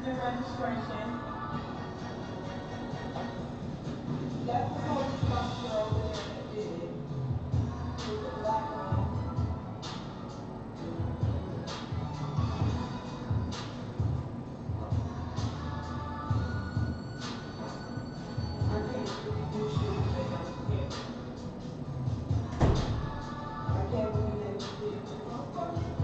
your registration. That's the police officer over there that did it. With the black man. I can't really do shit if they don't care. I can't believe they just did it to the motherfucker.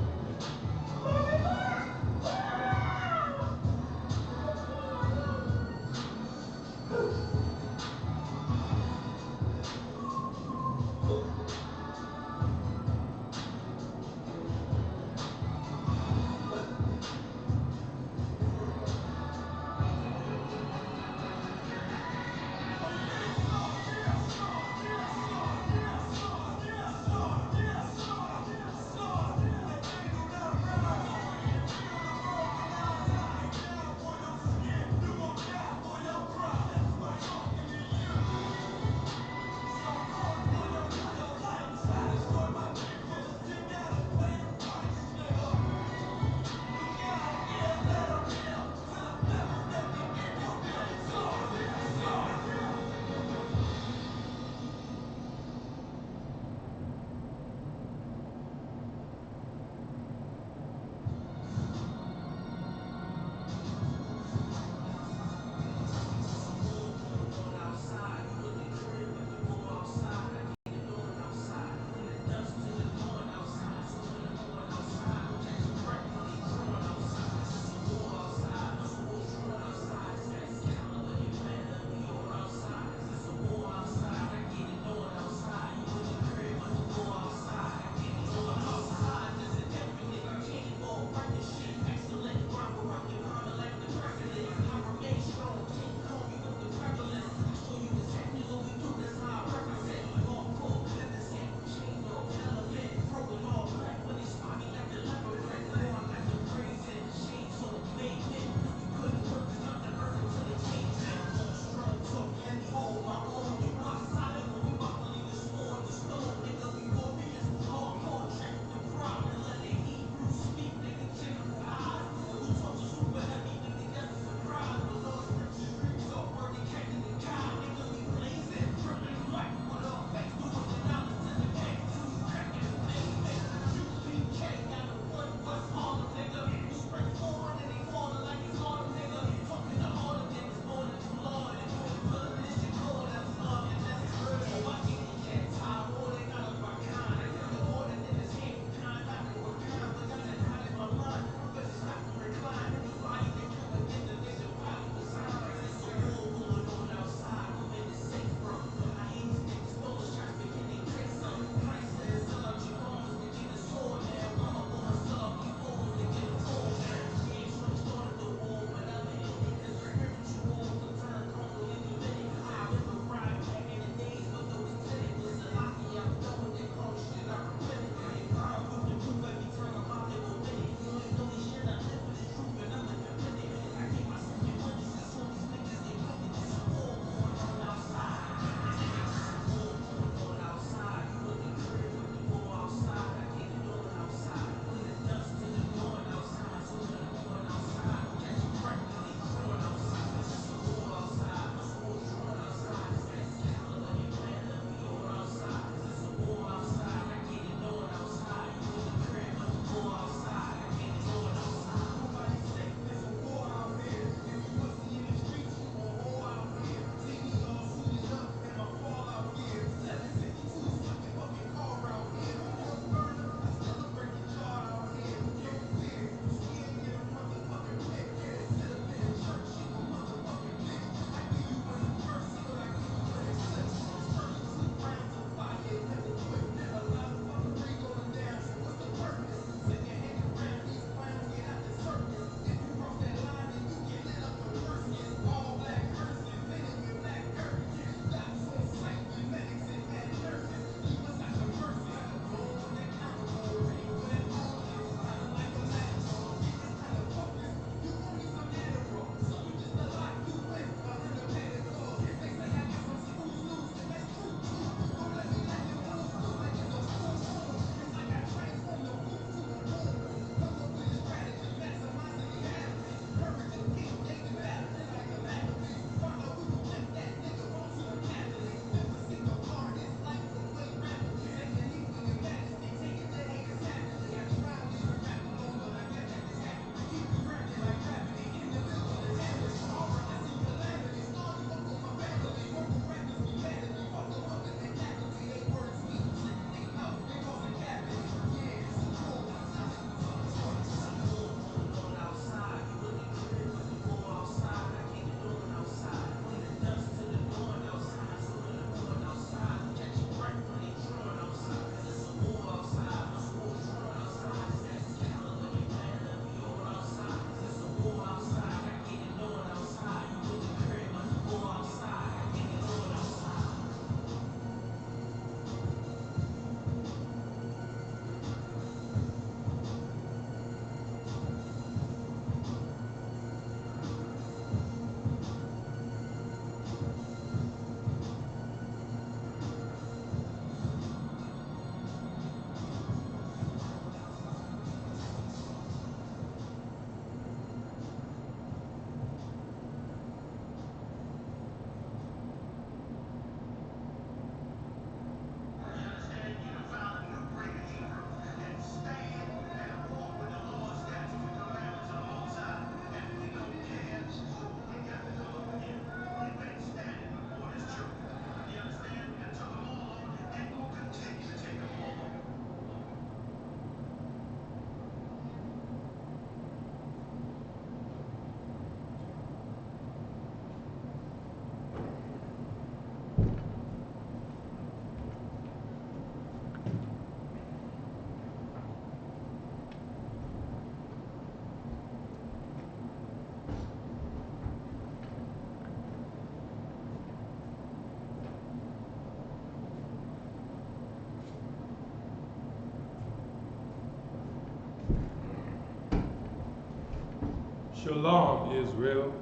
Shalom, Israel.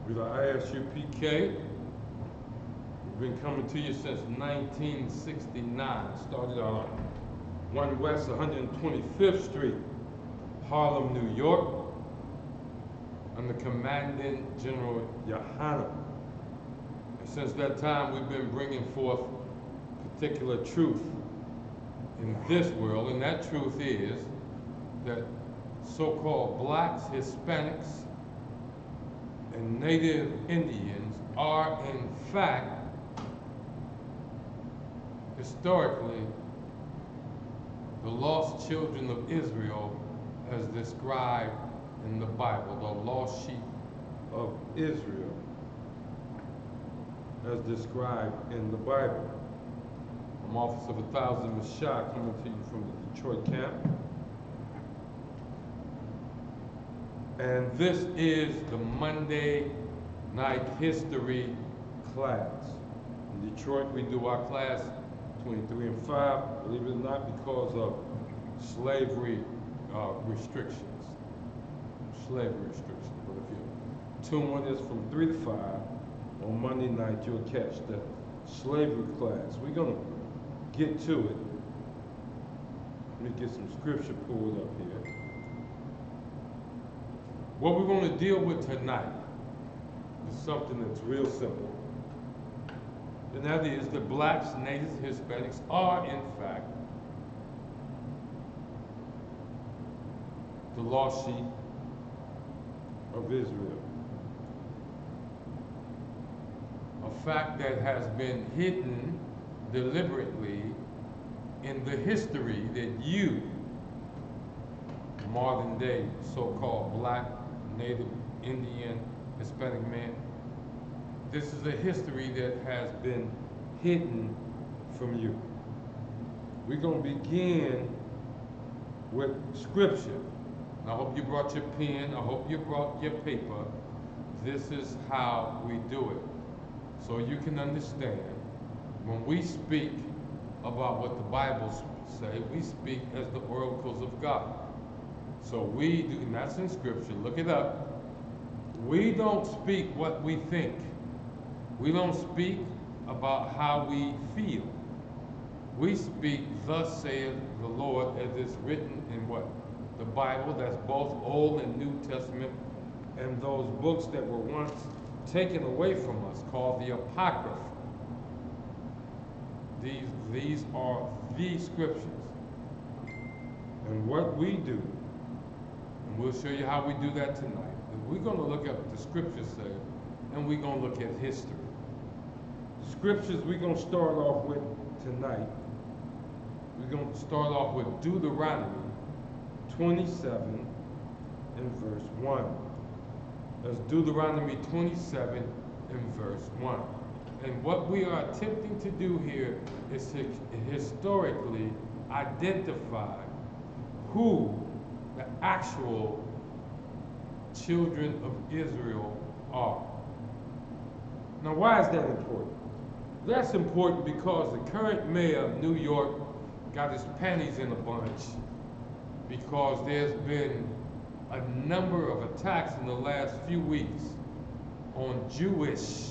We're the ISUPK. We've been coming to you since 1969. Started on 1 West 125th Street, Harlem, New York, under Commandant General Yohanan. And since that time, we've been bringing forth particular truth in this world, and that truth is that so-called blacks, Hispanics, and Native Indians are in fact historically the lost children of Israel as described in the Bible, the lost sheep of Israel as described in the Bible. I'm Officer of 1,000 Mashah coming to you from the Detroit camp. And this is the Monday night history class. In Detroit, we do our class between 3 and 5, believe it or not, because of slavery restrictions. Slavery restrictions. But if you tune with us from 3 to 5, on Monday night, you'll catch the slavery class. We're going to get to it. Let me get some scripture pulled up here. What we're going to deal with tonight is something that's real simple. And that is that blacks, natives, Hispanics are in fact the lost sheep of Israel. A fact that has been hidden deliberately in the history that you, modern day so-called black, Native, Indian, Hispanic man, this is a history that has been hidden from you. We're going to begin with scripture. And I hope you brought your pen. I hope you brought your paper. This is how we do it. So you can understand when we speak about what the Bible says, we speak as the oracles of God. So we do, and that's in scripture, look it up. We don't speak what we think. We don't speak about how we feel. We speak, thus saith the Lord, as it's written in what? The Bible, that's both Old and New Testament, and those books that were once taken away from us, called the Apocrypha. These are the scriptures. And what we do, and we'll show you how we do that tonight, is we're going to look at what the scriptures say, and we're going to look at history. Scriptures we're going to start off with tonight. We're going to start off with Deuteronomy 27 and verse 1. That's Deuteronomy 27 and verse 1. And what we are attempting to do here is to historically identify who the actual children of Israel are. Now, why is that important? That's important because the current mayor of New York got his panties in a bunch because there's been a number of attacks in the last few weeks on Jewish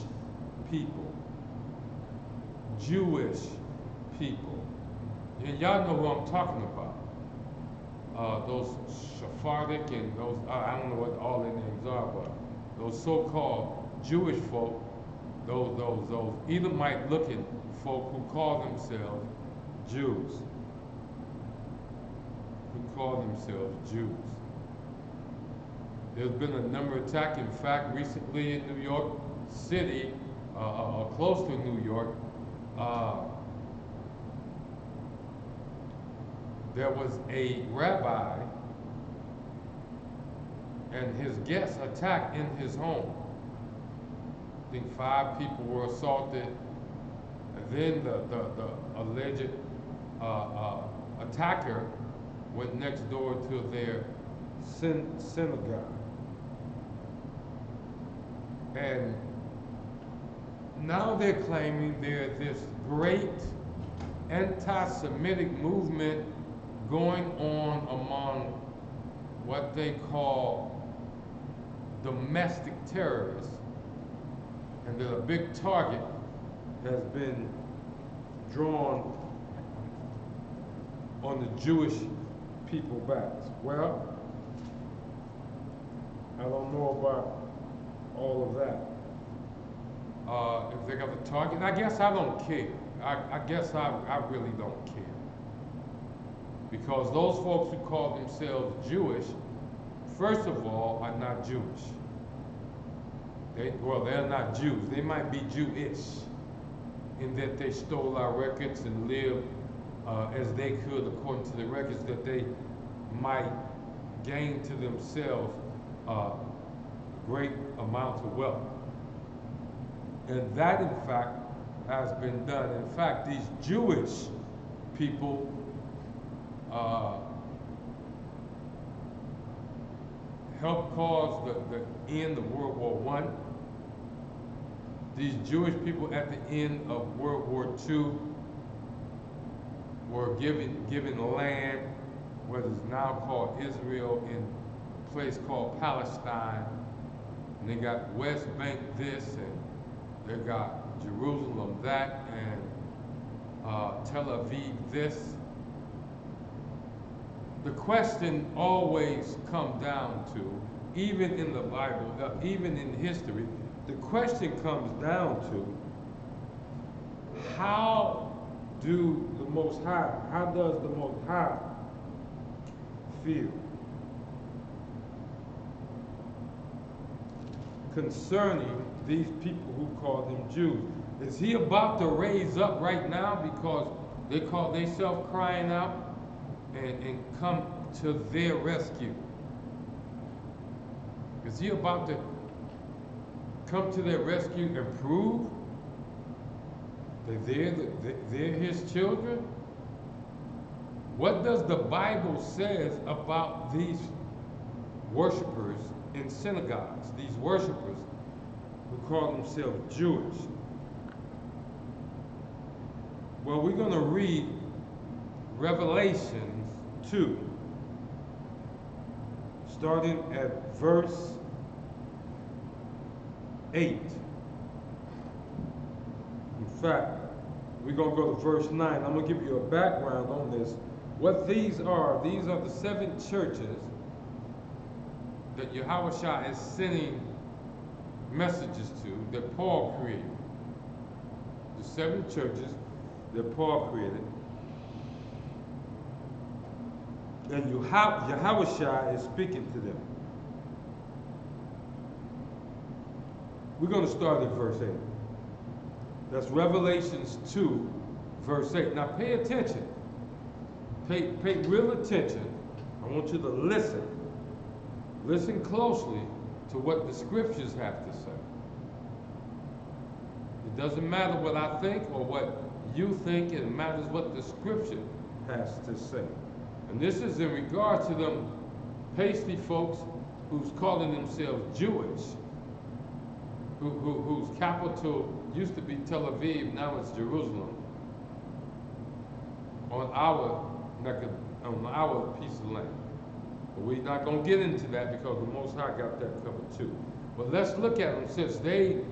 people. Jewish people. And y'all know who I'm talking about. Those Sephardic and those, I don't know what all their names are, but those so-called Jewish folk, those Edomite looking folk who call themselves Jews. Who call themselves Jews. There's been a number of attacks. In fact, recently in New York City, close to New York, there was a rabbi and his guests attacked in his home. I think 5 people were assaulted, and then the alleged attacker went next door to their synagogue. And now they're claiming there's this great anti-Semitic movement going on among what they call domestic terrorists, and that a big target has been drawn on the Jewish people backs. Well, I don't know about all of that. If they got the target, I guess I don't care. I guess I really don't care. Because those folks who call themselves Jewish, first of all, are not Jewish. They're not Jews. They might be Jewish in that they stole our records and lived as they could according to the records, that they might gain to themselves great amounts of wealth. And that, in fact, has been done. In fact, these Jewish people helped cause the end of World War I. These Jewish people at the end of World War II were given land, what is now called Israel, in a place called Palestine. And they got West Bank this, and they got Jerusalem that, and Tel Aviv this. The question always comes down to, even in the Bible, even in history, the question comes down to, how does the Most High feel concerning these people who call them Jews? Is he about to raise up right now because they call themselves crying out and come to their rescue? Is he about to come to their rescue and prove that they're his children? What does the Bible says about these worshipers in synagogues, these worshipers who call themselves Jewish? Well, we're going to read Revelations 2, starting at verse 8. In fact, we're going to go to verse 9. I'm going to give you a background on this. What these are the 7 churches that Yahushua is sending messages to, that Paul created. The 7 churches that Paul created. And Yahushua is speaking to them. We're going to start at verse 8. That's Revelations 2, verse 8. Now pay attention. Pay real attention. I want you to listen. Listen closely to what the scriptures have to say. It doesn't matter what I think or what you think. It matters what the scripture has to say. And this is in regard to them pasty folks who's calling themselves Jewish, whose capital used to be Tel Aviv, now it's Jerusalem, on our piece of land. But we're not going to get into that because the Most High got that covered too. But let's look at them, since they,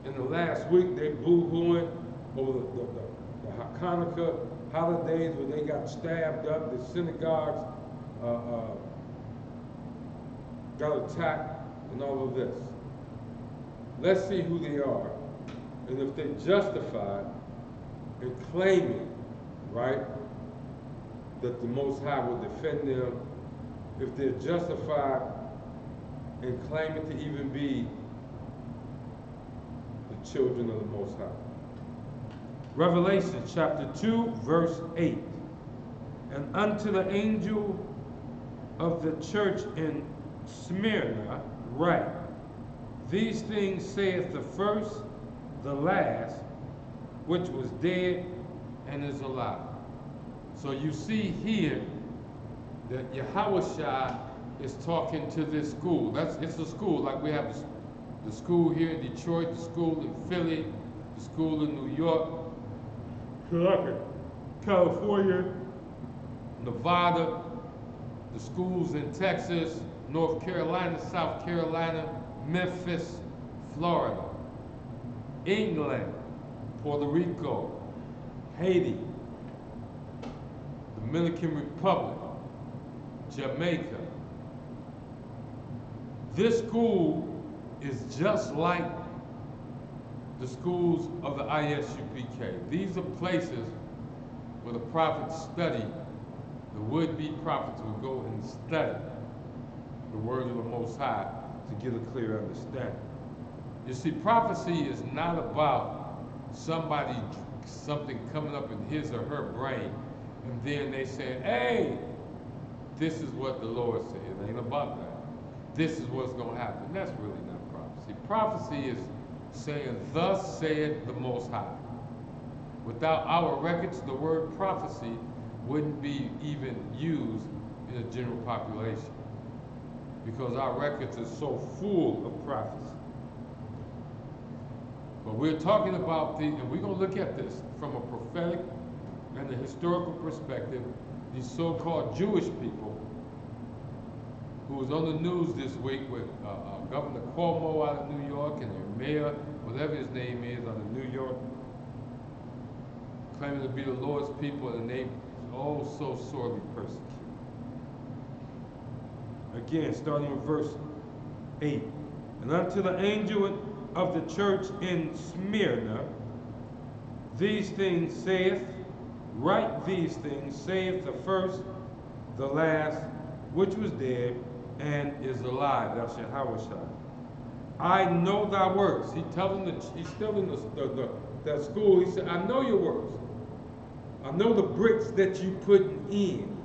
in the last week, they boo-hooing over the Hanukkah holidays where they got stabbed up, the synagogues got attacked, and all of this. Let's see who they are, and if they're justified in claiming, right, that the Most High will defend them, if they're justified in claiming to even be the children of the Most High. Revelation chapter 2, verse 8. And unto the angel of the church in Smyrna write, these things saith the first, the last, which was dead and is alive. So you see here that Yahushua is talking to this school. It's a school, like we have the school here in Detroit, the school in Philly, the school in New York, California, Nevada, the schools in Texas, North Carolina, South Carolina, Memphis, Florida, England, Puerto Rico, Haiti, Dominican Republic, Jamaica. This school is just like the schools of the ISUPK. These are places where the prophets study, the would-be prophets will go and study the word of the Most High to get a clear understanding. You see, prophecy is not about something coming up in his or her brain, and then they say, hey, this is what the Lord said. It ain't about that. This is what's going to happen. That's really not prophecy. Prophecy is saying, thus saith the Most High. Without our records, the word prophecy wouldn't be even used in the general population, because our records are so full of prophecy. But we're talking about and we're going to look at this from a prophetic and a historical perspective, these so-called Jewish people who was on the news this week with Governor Cuomo out of New York and their mayor, whatever his name is, out of New York, claiming to be the Lord's people, and they oh so sorely persecuted. Again, starting with verse 8. And unto the angel of the church in Smyrna, these things saith, write these things, saith the first, the last, which was dead, and is alive. That's Yahushua. I know thy works. He's telling that school. He said, I know your works. I know the bricks that you put in.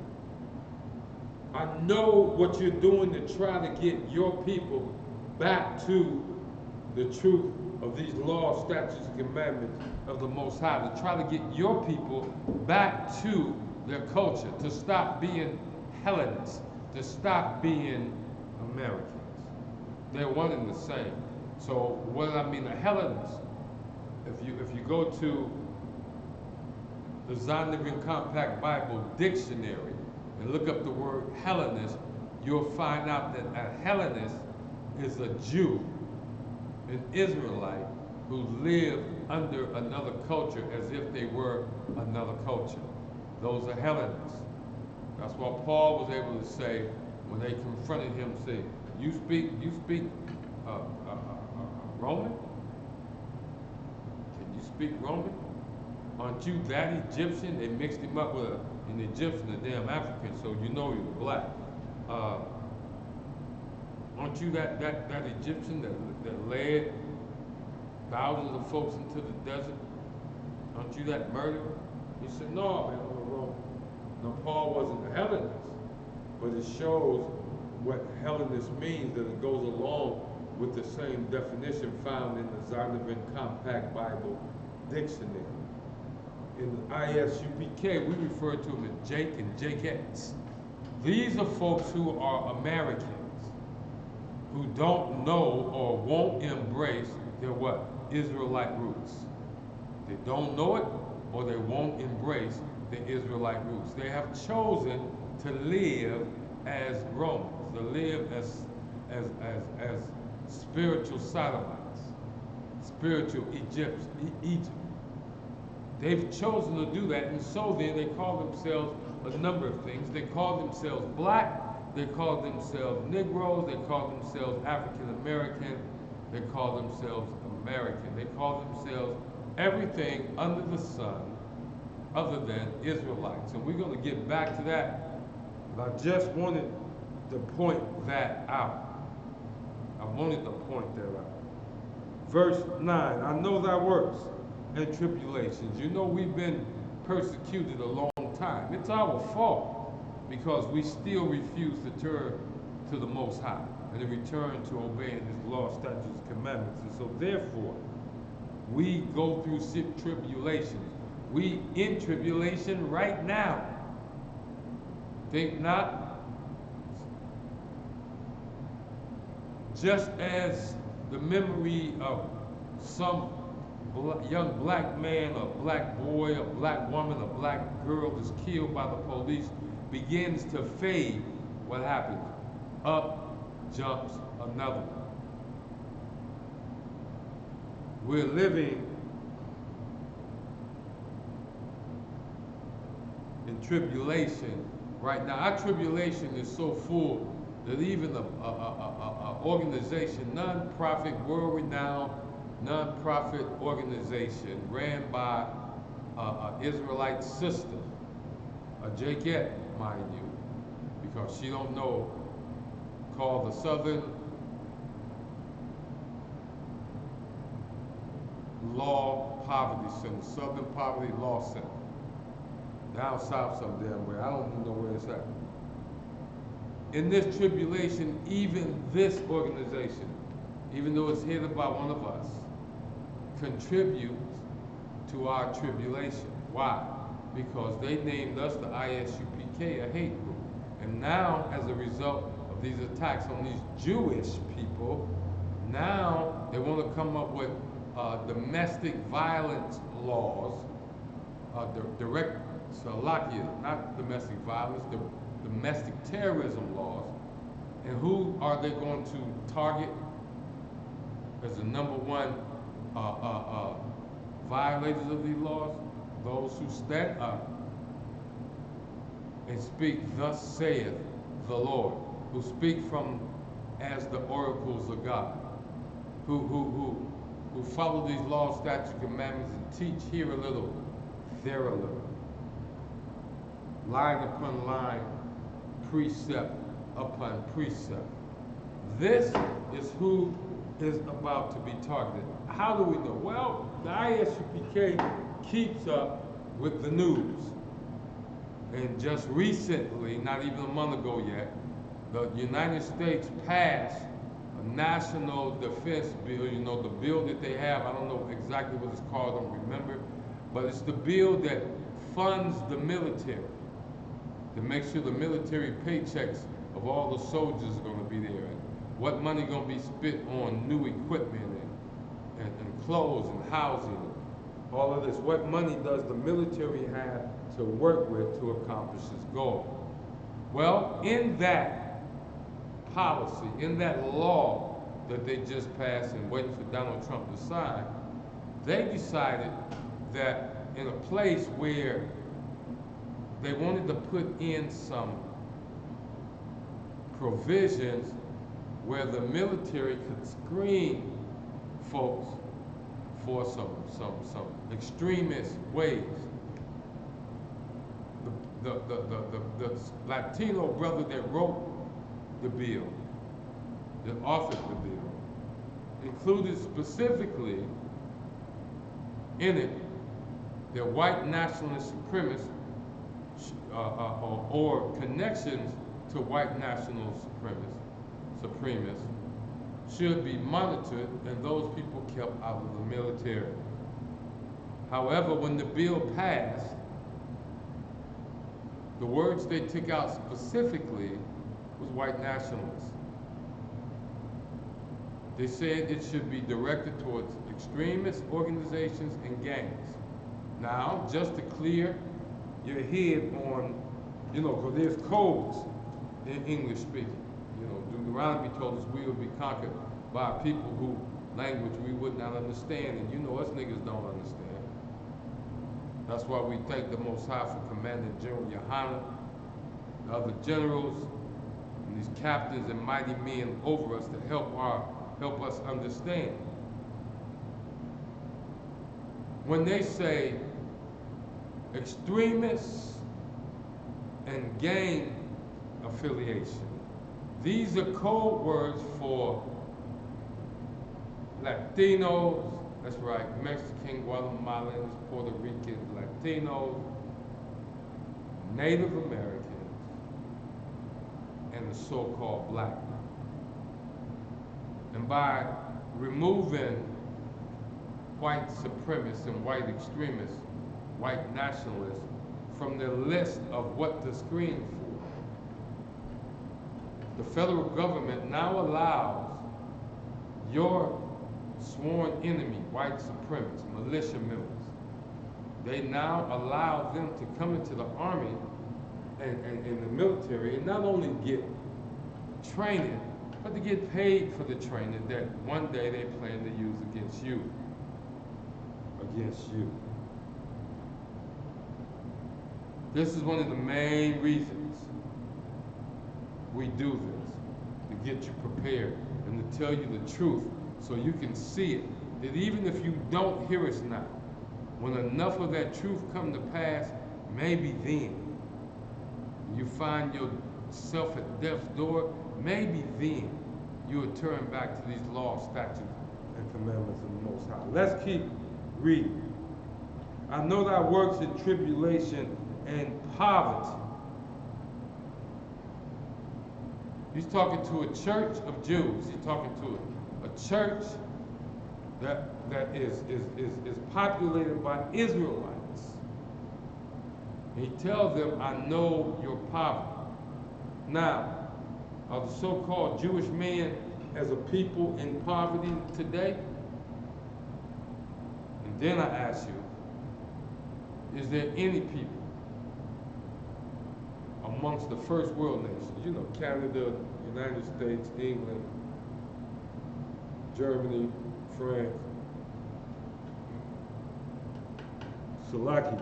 I know what you're doing to try to get your people back to the truth of these laws, statutes, and commandments of the Most High, to try to get your people back to their culture, to stop being Hellenists, to stop being Americans. They're one and the same. So what I mean, a Hellenist, if you go to the Zondervan Compact Bible Dictionary and look up the word Hellenist, you'll find out that a Hellenist is a Jew, an Israelite, who lived under another culture as if they were another culture. Those are Hellenists. That's what Paul was able to say when they confronted him, say, you speak Roman? Can you speak Roman? Aren't you that Egyptian? They mixed him up with an Egyptian, a damn African, so you know he was black. Aren't you that Egyptian that led thousands of folks into the desert? Aren't you that murderer? He said, no, man, I'm a Roman. No, Paul wasn't a Hellenist, but it shows what Hellenist means, that it goes along with the same definition found in the Zondervan Compact Bible Dictionary. In the ISUPK, we refer to them as Jake and Jakettes. These are folks who are Americans, who don't know or won't embrace their what? Israelite roots. They don't know it, or they won't embrace the Israelite roots. They have chosen to live as Romans, to live as spiritual Sodomites, spiritual Egypt. They've chosen to do that, and so then they call themselves a number of things. They call themselves black, they call themselves Negroes, they call themselves African American, they call themselves American. They call themselves everything under the sun other than Israelites. And we're going to get back to that, but I just wanted to point that out. Verse 9, I know thy works and tribulations. You know we've been persecuted a long time. It's our fault because we still refuse to turn to the Most High and to return to obeying His law, statutes, commandments. And so therefore, we go through tribulations. We in tribulation right now. Think not. Just as the memory of some young black man, a black boy, a black woman, a black girl is killed by the police begins to fade, what happens? Up jumps another one. we're living in tribulation right now. Our tribulation is so full that even a organization, non-profit, world-renowned non-profit organization ran by an Israelite sister, a Jakette, mind you, because she don't know, called the Southern Law Poverty Center, Southern Poverty Law Center, down south some damn way. I don't even know where it's at. In this tribulation, even this organization, even though it's headed by one of us, contributes to our tribulation. Why? Because they named us, the ISUPK, a hate group. And now, as a result of these attacks on these Jewish people, now they want to come up with domestic violence laws, direct Salakia, not domestic violence, domestic terrorism laws. And who are they going to target as the number one violators of these laws? Those who stand up and speak, thus saith the Lord, who speak from as the oracles of God, who follow these laws, statutes, commandments, and teach here a little, there a little, line upon line, precept upon precept. This is who is about to be targeted. How do we know? Well, the ISUPK keeps up with the news. And just recently, not even a month ago yet, the United States passed a national defense bill, you know, the bill that they have, I don't know exactly what it's called, I don't remember, but it's the bill that funds the military, to make sure the military paychecks of all the soldiers are going to be there, and what money going to be spent on new equipment and clothes and housing, all of this. What money does the military have to work with to accomplish its goal? Well, in that policy, in that law that they just passed and waiting for Donald Trump to sign, they decided that in a place where they wanted to put in some provisions where the military could screen folks for some extremist ways. The Latino brother that wrote the bill, that authored the bill, included specifically in it that white nationalist supremacists or connections to white national supremacists should be monitored and those people kept out of the military. However, when the bill passed, the words they took out specifically was white nationalists. They said it should be directed towards extremist organizations and gangs. Now, just to clear your head on, you know, because there's codes in English speaking. You know, Deuteronomy told us we would be conquered by people who language we would not understand, and you know us niggas don't understand. That's why we thank the Most High for Commanding General Yohanan, the other generals, and these captains and mighty men over us to help us understand. When they say extremists and gang affiliation, these are code words for Latinos, that's right, Mexican, Guatemalans, Puerto Ricans, Latinos, Native Americans, and the so-called black. And by removing white supremacists and white extremists, white nationalists, from the list of what to screen for, the federal government now allows your sworn enemy, white supremacists, militia members, they now allow them to come into the army and the military and not only get training, but to get paid for the training that one day they plan to use against you. against you. This is one of the main reasons we do this, to get you prepared and to tell you the truth so you can see it. That even if you don't hear us now, when enough of that truth come to pass, maybe then you find yourself at death's door, maybe then you will turn back to these laws, statutes, and commandments of the Most High. Let's keep reading. I know thy works in tribulation and poverty. He's talking to a church of Jews. He's talking to a church that is populated by Israelites. He tells them, I know your poverty. Now, are the so-called Jewish men as a people in poverty today? And then I ask you, is there any people amongst the first world nations, you know, Canada, United States, England, Germany, France, Slovakia,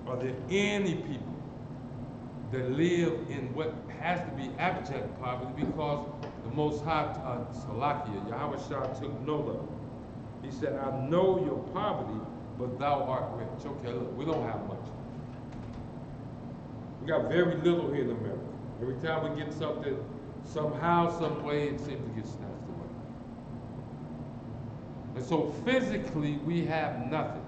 are there any people that live in what has to be abject poverty because the Most High, Slovakia, Yahweh Shah took note of it. He said, I know your poverty, but thou art rich. Okay, look, we don't have much. We got very little here in America. Every time we get something, somehow, some way, it seems to get snatched away. And so physically, we have nothing.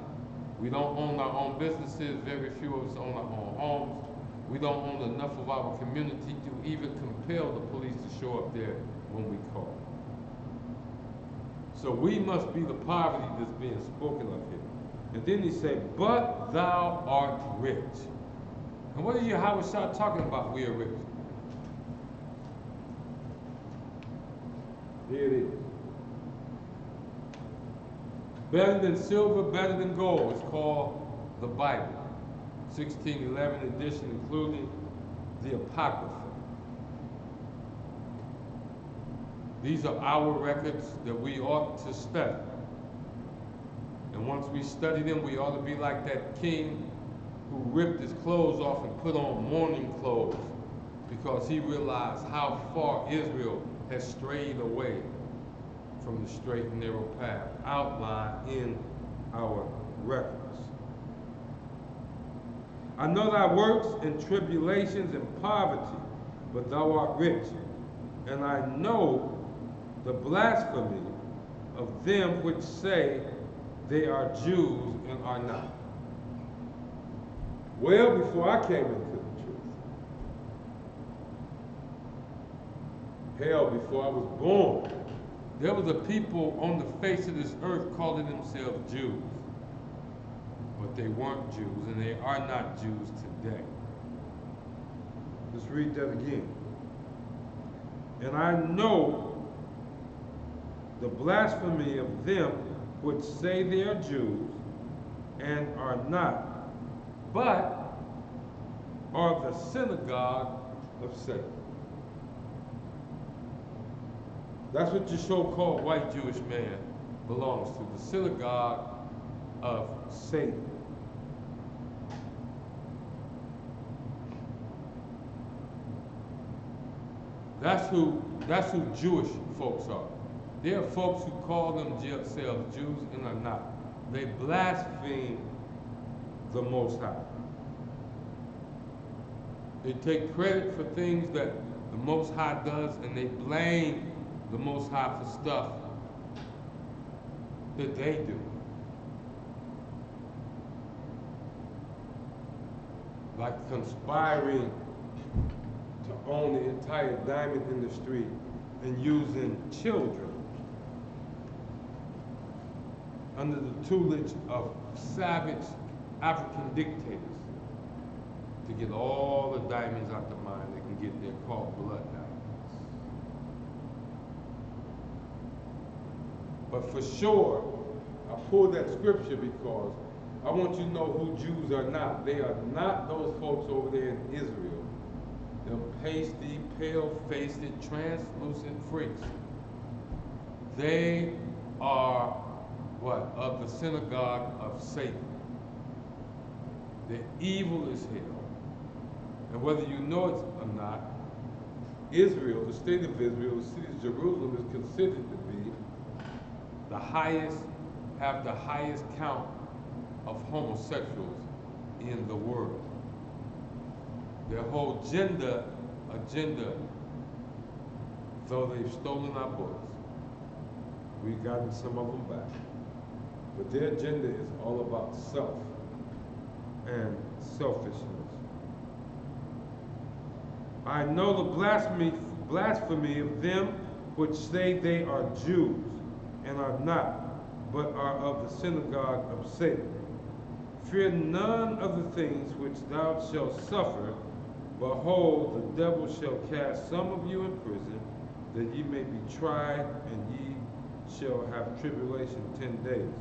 We don't own our own businesses. Very few of us own our own homes. We don't own enough of our community to even compel the police to show up there when we call. So we must be the poverty that's being spoken of here. And then he said, but thou art rich. And what is Yahweh Shah talking about? We are rich. Here it is. Better than silver, better than gold. It's called the Bible. 1611 edition, including the Apocrypha. These are our records that we ought to study. And once we study them, we ought to be like that king who ripped his clothes off and put on mourning clothes because he realized how far Israel has strayed away from the straight and narrow path outlined in our records. I know thy works in tribulations and poverty, but thou art rich. And I know the blasphemy of them which say they are Jews and are not. Well, before I came into the truth, hell, before I was born, there was a people on the face of this earth calling themselves Jews. But they weren't Jews, and they are not Jews today. Let's read that again. And I know the blasphemy of them which say they are Jews and are not, but are the synagogue of Satan. That's what your so-called white Jewish man belongs to, the synagogue of Satan. That's who Jewish folks are. There are folks who call themselves Jews and are not. They blaspheme the Most High. They take credit for things that the Most High does, and they blame the Most High for stuff that they do. Like conspiring to own the entire diamond industry and using children under the tutelage of savage African dictators to get all the diamonds out the mine they can get there, called blood diamonds. But for sure, I pulled that scripture because I want you to know who Jews are not. They are not those folks over there in Israel. They're pasty, pale-faced, translucent freaks. They are what? Of the synagogue of Satan. The evil is hell. And whether you know it or not, Israel, the state of Israel, the city of Jerusalem is considered to be the highest, have the highest count of homosexuals in the world. Their whole agenda, though they've stolen our books, we've gotten some of them back. But their agenda is all about self and selfishness. I know the blasphemy of them which say they are Jews and are not, but are of the synagogue of Satan. Fear none of the things which thou shalt suffer. Behold, the devil shall cast some of you in prison, that ye may be tried, and ye shall have tribulation 10 days.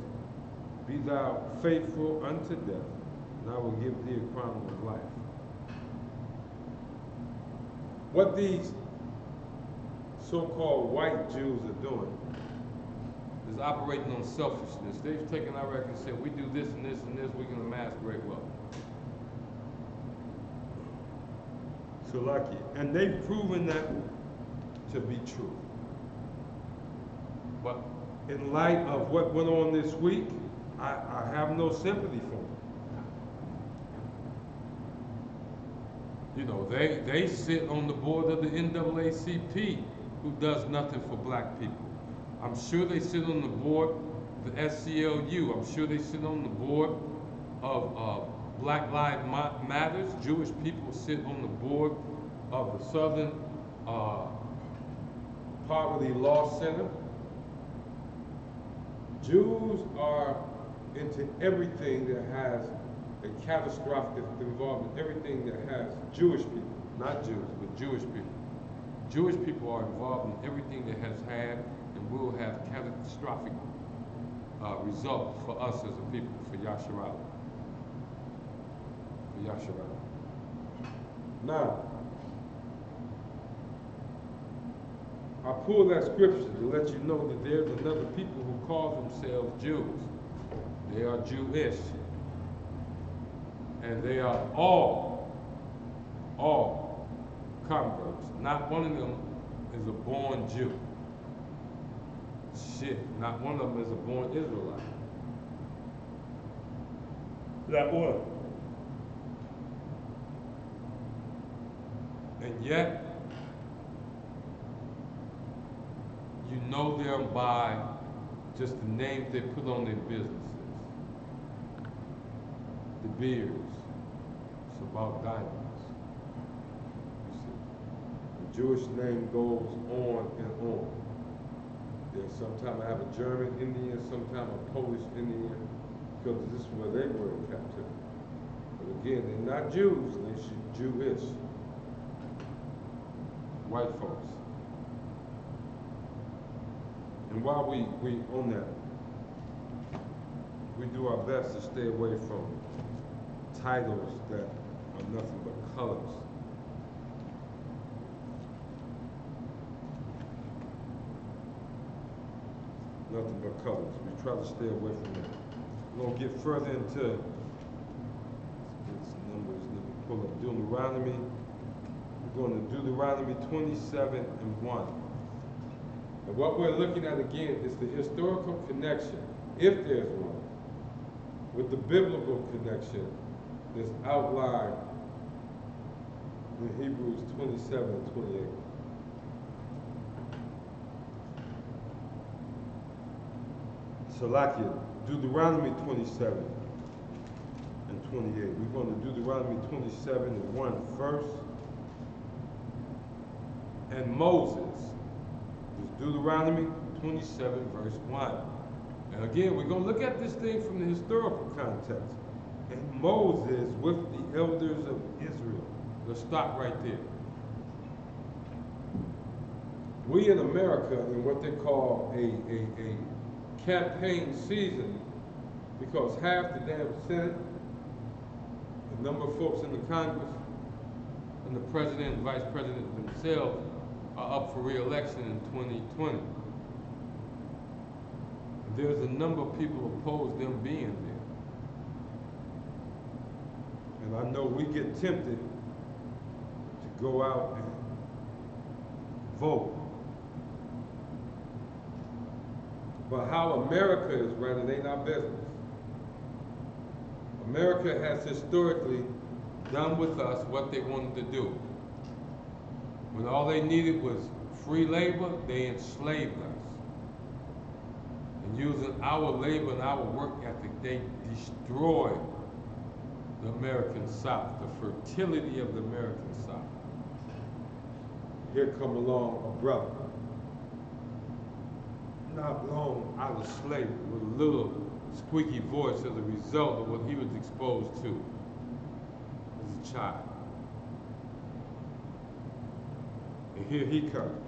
Be thou faithful unto death, and I will give thee a crown of life. What these so-called white Jews are doing is operating on selfishness. They've taken our record and said, we do this and this and this, we can amass great wealth. So lucky. And they've proven that to be true. But in light of what went on this week, I have no sympathy for them. You know, they sit on the board of the NAACP, who does nothing for black people. I'm sure they sit on the board of the SCLU. I'm sure they sit on the board of Black Lives Matters. Jewish people sit on the board of the Southern Poverty Law Center. Jews are into everything that has a catastrophic involvement, everything that has Jewish people, not Jews, but Jewish people. Jewish people are involved in everything that has had and will have catastrophic results for us as a people, for Yasharala. For Yasharala. Now, I pull that scripture to let you know that there's another people who call themselves Jews. They are Jewish. And they are all converts. Not one of them is a born Jew. Shit, not one of them is a born Israelite. Not one. And yet, you know them by just the names they put on their businesses. De Beers, it's about diamonds. You see, the Jewish name goes on and on. There's sometimes I have a German Indian, sometimes a Polish Indian, because this is where they were in captivity. But again, they're not Jews, they're Jewish. White folks. And while we on that, we do our best to stay away from titles that are nothing but colors. Nothing but colors. We try to stay away from that. We're going to get further into these numbers. Let me pull up Deuteronomy. We're going to Deuteronomy 27:1. And what we're looking at again is the historical connection, if there's one, with the biblical connection that's outlined in Hebrews 27:28. Salakia, Deuteronomy 27:28. We're going to Deuteronomy 27:1 first. And Moses, Deuteronomy 27:1. And again, we're going to look at this thing from the historical context. And Moses with the elders of Israel. Let's stop right there. We in America, in what they call a campaign season, because half the damn Senate, a number of folks in the Congress, and the president and vice president themselves are up for re-election in 2020. there's a number of people oppose them being there. And I know we get tempted to go out and vote. But how America is run, it ain't our business. America has historically done with us what they wanted to do. When all they needed was free labor, they enslaved us. And using our labor and our work ethic, they destroyed the American South, the fertility of the American South. Here come along a brother, not long out of slavery, with a little squeaky voice as a result of what he was exposed to as a child. And here he comes.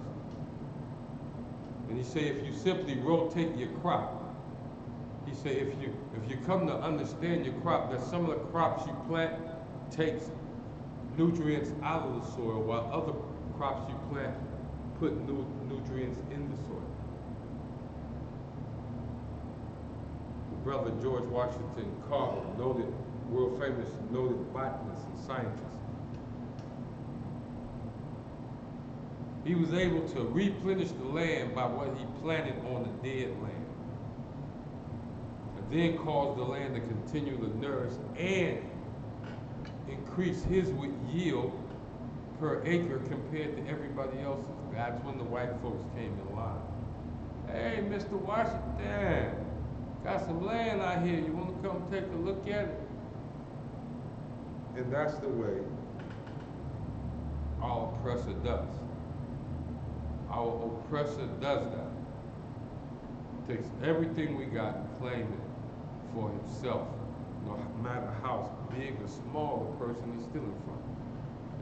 And he say, if you simply rotate your crop, he say, if you come to understand your crop, that some of the crops you plant takes nutrients out of the soil, while other crops you plant put nutrients in the soil. Brother George Washington Carver, noted, world famous, noted botanist and scientist. He was able to replenish the land by what he planted on the dead land, and then cause the land to continue to nourish and increase his yield per acre compared to everybody else's. That's when the white folks came in line. Hey, Mr. Washington, got some land out here. You want to come take a look at it? And that's the way our oppressor does. Our oppressor does that. Takes everything we got and claims it for himself. No matter how big or small the person he's stealing from.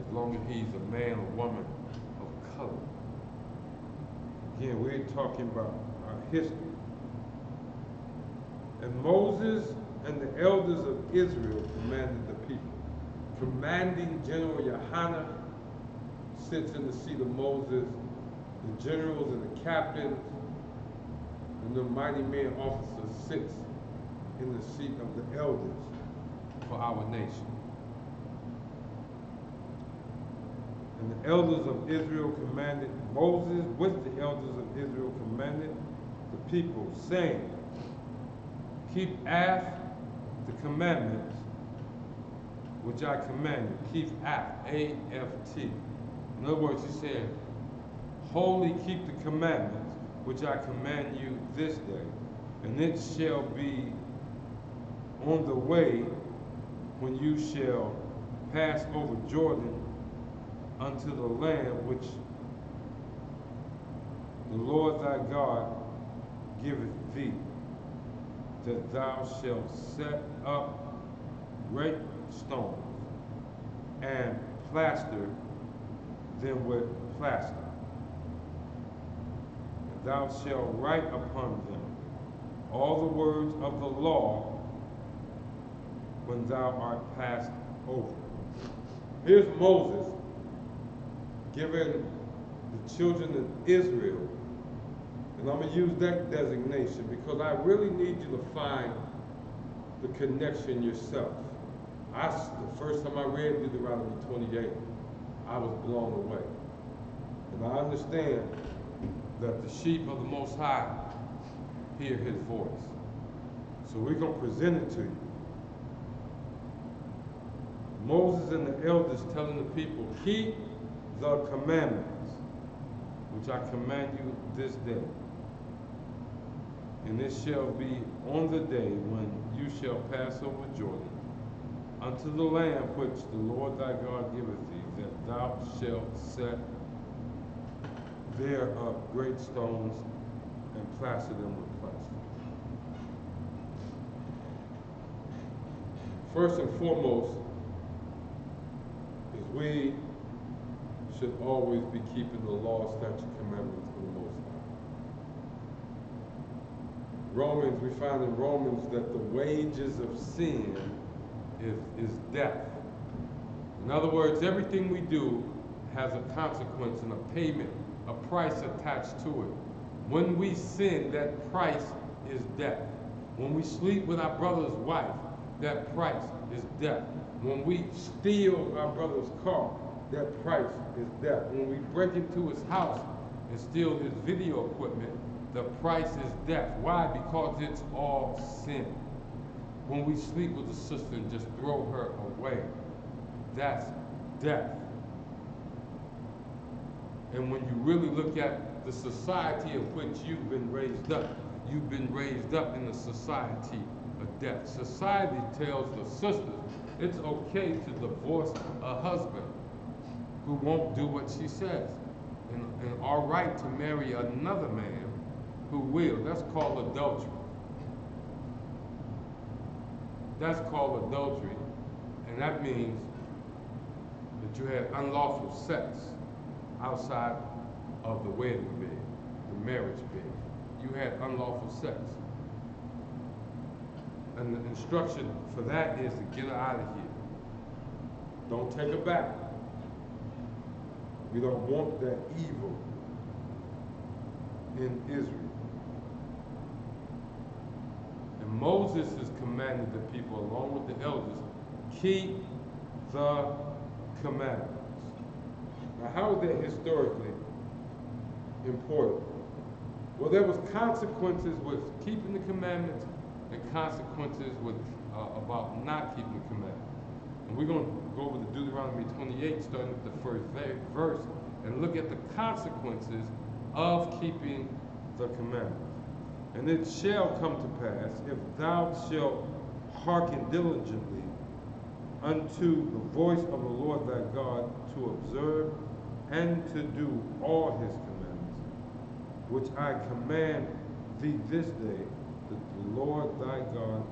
As long as he's a man or woman of color. Again, we're talking about our history. And Moses and the elders of Israel commanded the people. Commanding General Yohanan sits in the seat of Moses. The generals and the captains and the mighty man officers sits in the seat of the elders for our nation. And the elders of Israel commanded Moses with the elders of Israel commanded the people, saying, keep after the commandments which I command you. Keep after, A-F-T. In other words, he's saying, wholly keep the commandments which I command you this day, and it shall be on the way when you shall pass over Jordan unto the land which the Lord thy God giveth thee, that thou shalt set up great stones and plaster them with plaster. And thou shalt write upon them all the words of the law when thou art passed over. Here's Moses giving the children of Israel, and I'm going to use that designation because I really need you to find the connection yourself. The first time I read Deuteronomy 28, I was blown away. And I understand that the sheep of the Most High hear his voice. So we're going to present it to you. Moses and the elders telling the people, keep the commandments which I command you this day. And it shall be on the day when you shall pass over Jordan unto the land which the Lord thy God giveth thee, that thou shalt set there up great stones and plaster them with plaster. First and foremost is we should always be keeping the law, statute, commandments of the Most High. Romans, we find in Romans that the wages of sin is death. In other words, everything we do has a consequence and a payment, a price attached to it. When we sin, that price is death. When we sleep with our brother's wife, that price is death. When we steal our brother's car, that price is death. When we break into his house and steal his video equipment, the price is death. Why? Because it's all sin. When we sleep with a sister and just throw her away, that's death. And when you really look at the society of which you've been raised up in a society of death. Society tells the sisters it's okay to divorce a husband who won't do what she says, and all right to marry another man who will. That's called adultery. That's called adultery, and that means that you had unlawful sex outside of the wedding bed, the marriage bed. You had unlawful sex. And the instruction for that is to get her out of here. Don't take her back. We don't want that evil in Israel. And Moses has commanded the people, along with the elders, keep the commandments. Now, how is that historically important? Well, there was consequences with keeping the commandments and consequences with about not keeping the commandments. And we're going to go over to Deuteronomy 28, starting with the first verse, and look at the consequences of keeping the commandments. And it shall come to pass, if thou shalt hearken diligently unto the voice of the Lord thy God, to observe and to do all his commandments, which I command thee this day, that the Lord thy God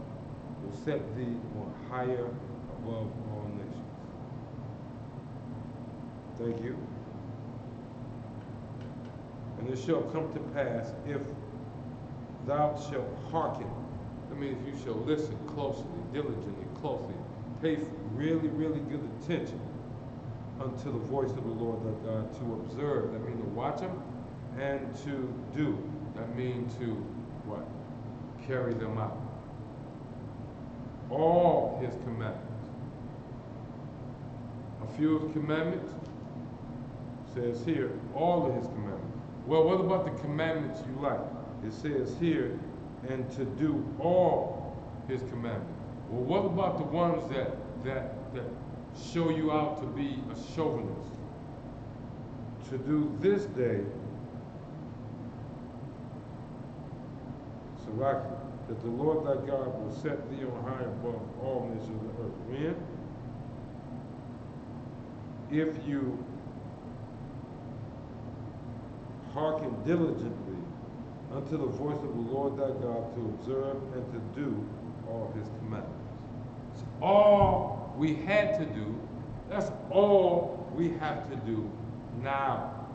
will set thee on higher above all nations. Thank you. And it shall come to pass, if thou shalt hearken, that means you shall listen closely, diligently, closely, pay really, really good attention unto the voice of the Lord thy God, to observe, that means to watch him, and to do, that means to what? Carry them out. All his commandments. A few of his commandments says here, all of his commandments. Well, what about the commandments you like? It says here, and to do all his commandments. Well, what about the ones that show you out to be a chauvinist? To do this day, Salaki, that the Lord thy God will set thee on high above all nations of the earth. When? If you hearken diligently unto the voice of the Lord thy God, to observe and to do all his commandments. It's all we had to do. That's all we have to do now.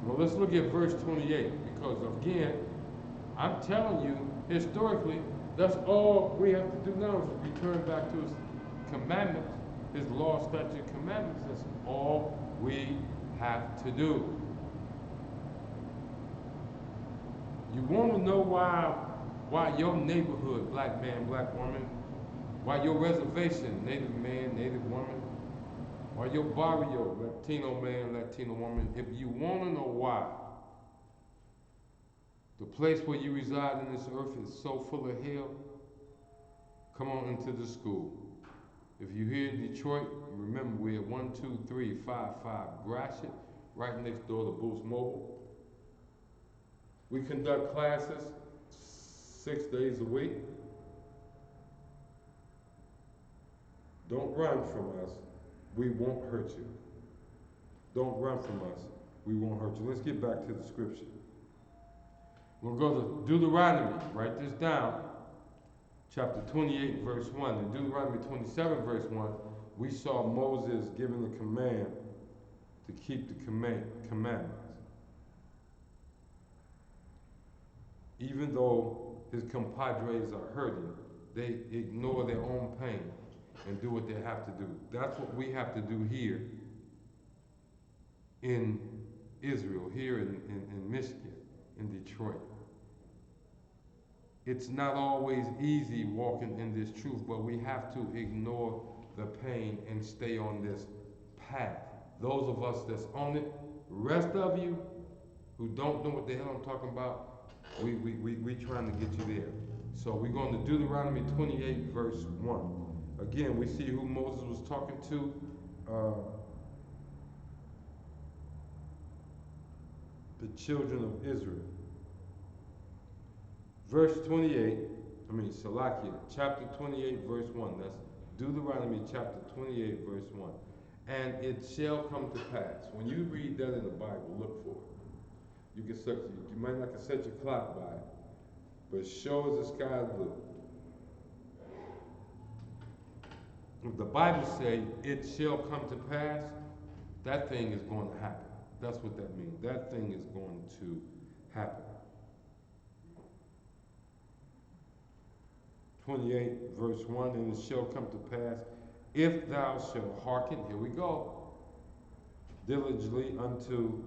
Well, let's look at verse 28, because again, I'm telling you, historically, that's all we have to do now is return back to his commandments, his law, statute, commandments. That's all we have to do. You want to know why your neighborhood, black man, black woman, why your reservation, native man, native woman, why your barrio, Latino man, Latino woman, if you want to know why the place where you reside in this earth is so full of hell, come on into the school. If you're here in Detroit, remember we're at 12355 Gratiot, right next door to Boost Mobile. We conduct classes 6 days a week. Don't run from us. We won't hurt you. Don't run from us. We won't hurt you. Let's get back to the scripture. We'll go to Deuteronomy. Write this down. Chapter 28, verse 1. In Deuteronomy 27, verse 1, we saw Moses giving the command to keep the commandments. Even though his compadres are hurting, they ignore their own pain and do what they have to do. That's what we have to do here in Israel, here in Michigan. in Detroit. It's not always easy walking in this truth, but we have to ignore the pain and stay on this path. Those of us that's on it, rest of you who don't know what the hell I'm talking about, we trying to get you there. So we're going to Deuteronomy 28, verse 1. Again, we see who Moses was talking to. The children of Israel. Verse 28, Salakia, chapter 28, verse 1. That's Deuteronomy chapter 28, verse 1. And it shall come to pass. When you read that in the Bible, look for it. You can set, you might not can set your clock by it, but as sure as the sky is blue. If the Bible say it shall come to pass, that thing is going to happen. That's what that means. That thing is going to happen. 28 verse 1, and it shall come to pass, if thou shalt hearken, here we go, diligently unto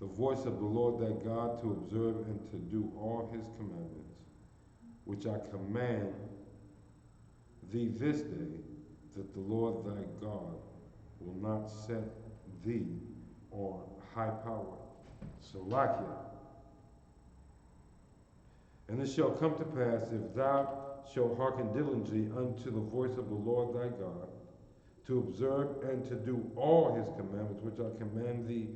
the voice of the Lord thy God, to observe and to do all his commandments, which I command thee this day, that the Lord thy God will not set thee on high power. Salakia. And it shall come to pass, if thou shalt hearken diligently unto the voice of the Lord thy God, to observe and to do all his commandments, which I command thee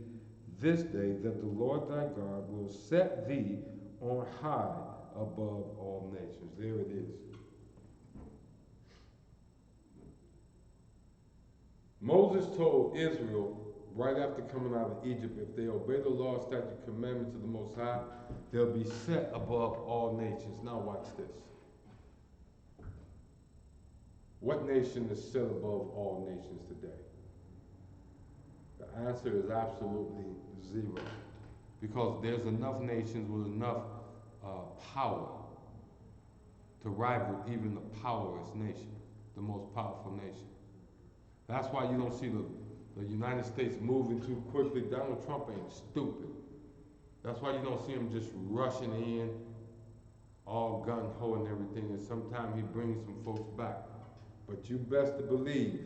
this day, that the Lord thy God will set thee on high above all nations. There it is. Moses told Israel right after coming out of Egypt, if they obey the law, statute, commandments of the Most High, they'll be set above all nations. Now watch this. What nation is set above all nations today? The answer is absolutely zero. Because there's enough nations with enough power to rival even the powerless nation, the most powerful nation. That's why you don't see the United States moving too quickly. Donald Trump ain't stupid. That's why you don't see him just rushing in, all gung-ho and everything, and sometimes he brings some folks back. But you best to believe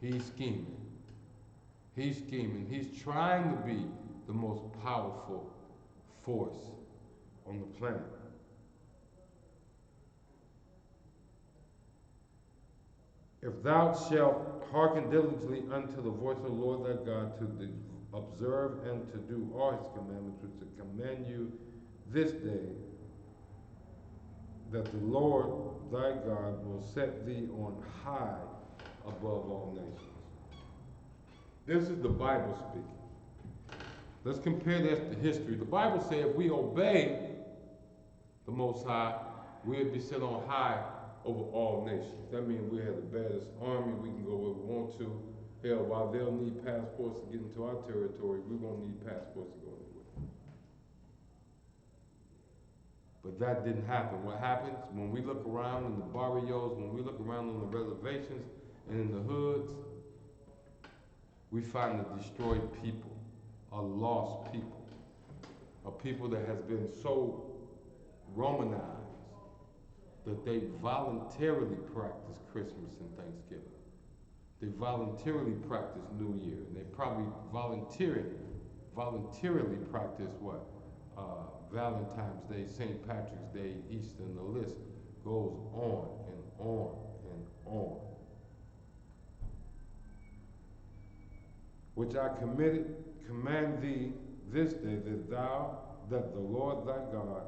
he's scheming. He's scheming. He's trying to be the most powerful force on the planet. If thou shalt hearken diligently unto the voice of the Lord thy God, to observe and to do all his commandments, which I command you this day, that the Lord thy God will set thee on high above all nations. This is the Bible speaking. Let's compare this to history. The Bible says if we obey the Most High, we'll be set on high over all nations. That means we have the baddest army. We can go where we want to. Hell, while they'll need passports to get into our territory, we won't need passports to go anywhere. But that didn't happen. What happens when we look around in the barrios, when we look around on the reservations and in the hoods, we find a destroyed people, a lost people, a people that has been so Romanized that they voluntarily practice Christmas and Thanksgiving. They voluntarily practice New Year, and they probably voluntarily practice what? Valentine's Day, St. Patrick's Day, Easter, and the list goes on and on and on. Which I command thee this day, that the Lord thy God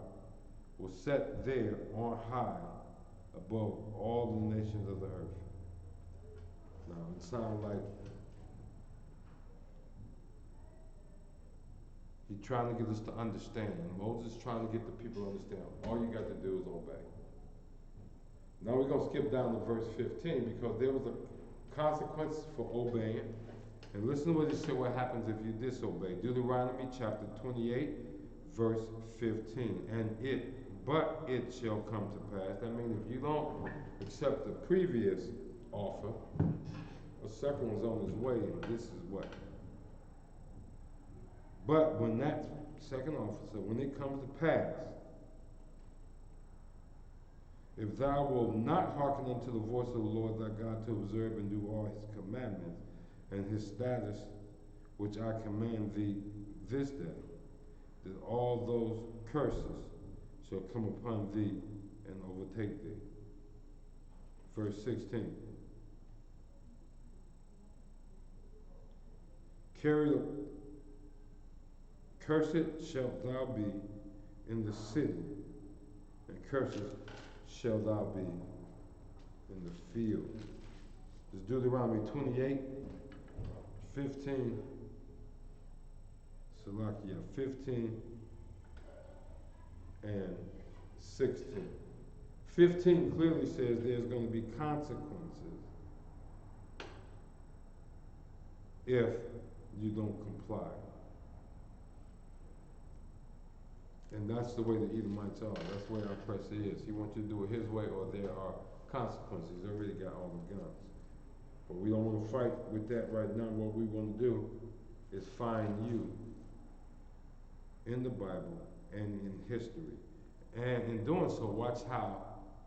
will set there on high above all the nations of the earth. Now, it sounds like he's trying to get us to understand. Moses is trying to get the people to understand. All you got to do is obey. Now we're going to skip down to verse 15 because there was a consequence for obeying. And listen to what he said, what happens if you disobey. Deuteronomy chapter 28, verse 15. But it shall come to pass. That means if you don't accept the previous offer, a second one's on his way, and this is what? But when that second officer, when it comes to pass, if thou wilt not hearken unto the voice of the Lord thy God to observe and do all his commandments and his statutes which I command thee this day, that all those curses shall come upon thee and overtake thee. Verse 16. Cursed shalt thou be in the city, and cursed shalt thou be in the field. It's Deuteronomy 28, 15, Salakia 15 and 16. 15 clearly says there's going to be consequences if you don't comply. And that's the way the Edomites are. That's the way our oppressor is. He wants you to do it his way or there are consequences. He's already got all the guns. But we don't want to fight with that right now. What we want to do is find you in the Bible and in history. And in doing so, watch how